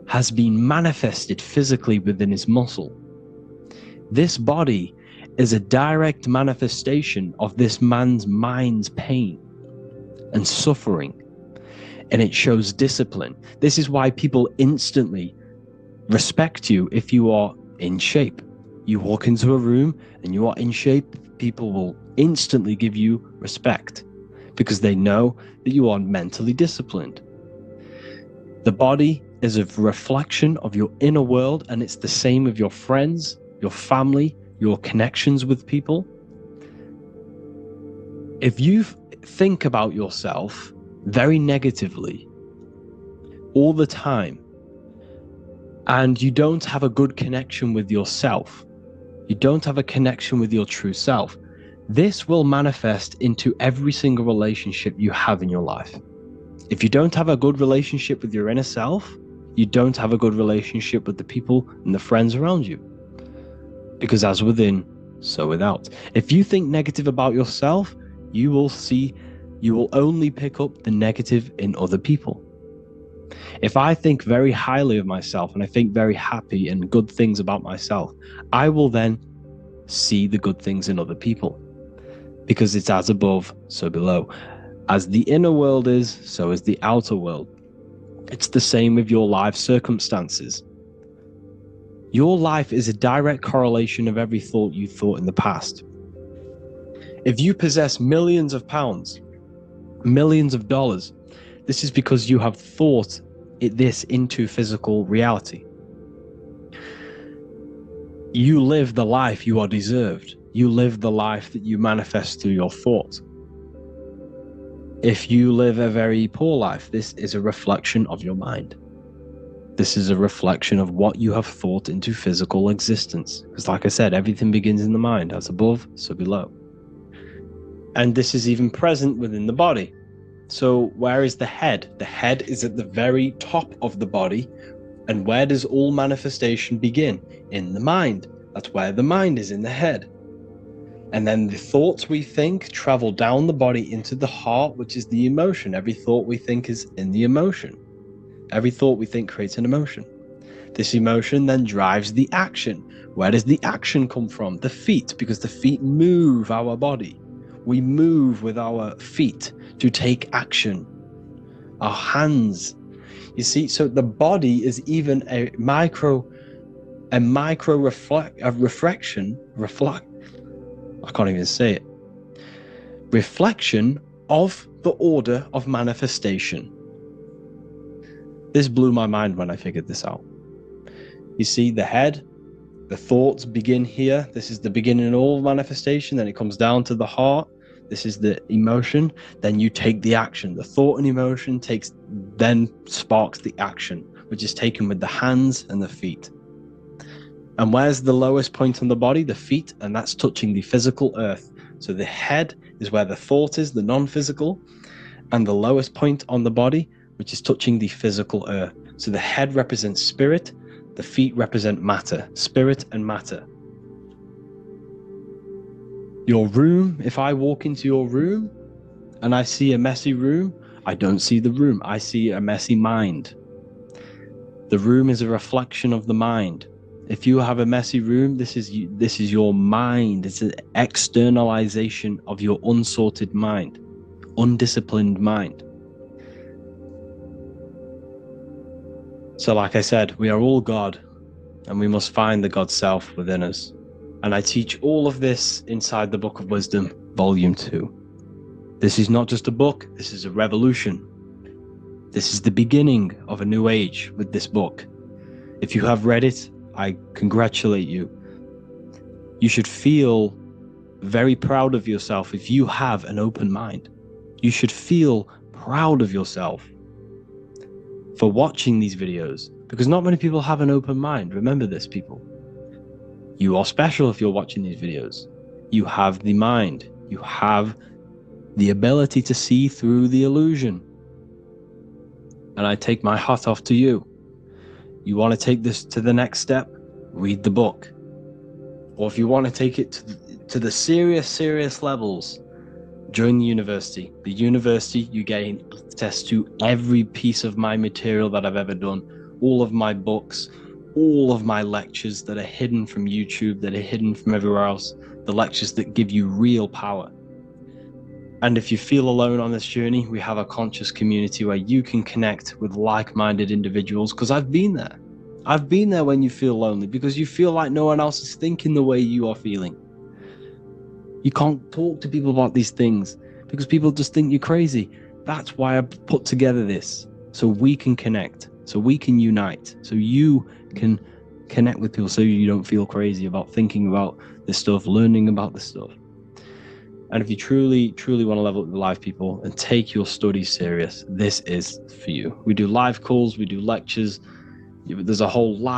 Speaker 1: has been manifested physically within his muscle. This body is a direct manifestation of this man's mind's pain and suffering, and it shows discipline. This is why people instantly respect you if you are in shape. You walk into a room and you are in shape, people will instantly give you respect because they know that you are mentally disciplined. The body is a reflection of your inner world, and it's the same with your friends, your family, your connections with people. If you think about yourself very negatively all the time, and you don't have a good connection with yourself, you don't have a connection with your true self, this will manifest into every single relationship you have in your life. If you don't have a good relationship with your inner self, you don't have a good relationship with the people and the friends around you. Because as within, so without. If you think negative about yourself, you will only pick up the negative in other people. If I think very highly of myself and I think very happy and good things about myself, I will then see the good things in other people. Because it's as above, so below. As the inner world is, so is the outer world. It's the same with your life circumstances. Your life is a direct correlation of every thought you thought in the past. If you possess millions of pounds, millions of dollars, this is because you have thought this into physical reality. You live the life you are deserved. You live the life that you manifest through your thought. If you live a very poor life, this is a reflection of your mind. This is a reflection of what you have thought into physical existence. Because like I said, everything begins in the mind. As above, so below. And this is even present within the body. So where is the head? The head is at the very top of the body. And where does all manifestation begin? In the mind. That's where the mind is, in the head. And then the thoughts we think travel down the body into the heart, which is the emotion. Every thought we think is in the emotion. Every thought we think creates an emotion. This emotion then drives the action. Where does the action come from? The feet, because the feet move our body. We move with our feet to take action. Our hands. You see, so the body is even a reflection. I can't even say it. Reflection of the order of manifestation. This blew my mind when I figured this out. You see, the head, the thoughts begin here. This is the beginning of all manifestation. Then it comes down to the heart. This is the emotion. Then you take the action. The thought and emotion then sparks the action, which is taken with the hands and the feet. And where's the lowest point on the body? The feet, and that's touching the physical earth. So the head is where the thought is, the non-physical, and the lowest point on the body, which is touching the physical earth. So the head represents spirit, the feet represent matter, spirit and matter. Your room, if I walk into your room and I see a messy room, I don't see the room, I see a messy mind. The room is a reflection of the mind. If you have a messy room, this is your mind. It's an externalization of your unsorted mind, undisciplined mind. So like I said, we are all God, and we must find the God self within us. And I teach all of this inside the Book of Wisdom, Volume 2. This is not just a book, this is a revolution. This is the beginning of a new age with this book. If you have read it, I congratulate you. You should feel very proud of yourself if you have an open mind. You should feel proud of yourself for watching these videos, because not many people have an open mind. Remember this, people. You are special if you're watching these videos. You have the mind. You have the ability to see through the illusion. And I take my hat off to you. You want to take this to the next step? Read the book. Or if you want to take it to the serious levels, join the university. The university, you gain access to every piece of my material that I've ever done, all of my books, all of my lectures that are hidden from YouTube, that are hidden from everywhere else, the lectures that give you real power. And if you feel alone on this journey, we have a conscious community where you can connect with like-minded individuals, because I've been there. I've been there when you feel lonely, because you feel like no one else is thinking the way you are feeling. You can't talk to people about these things because people just think you're crazy. That's why I put together this, so we can connect, so we can unite, so you can connect with people, so you don't feel crazy about thinking about this stuff, learning about this stuff. And if you truly want to level up your life, people, and take your studies serious, this is for you. We do live calls, we do lectures. There's a whole live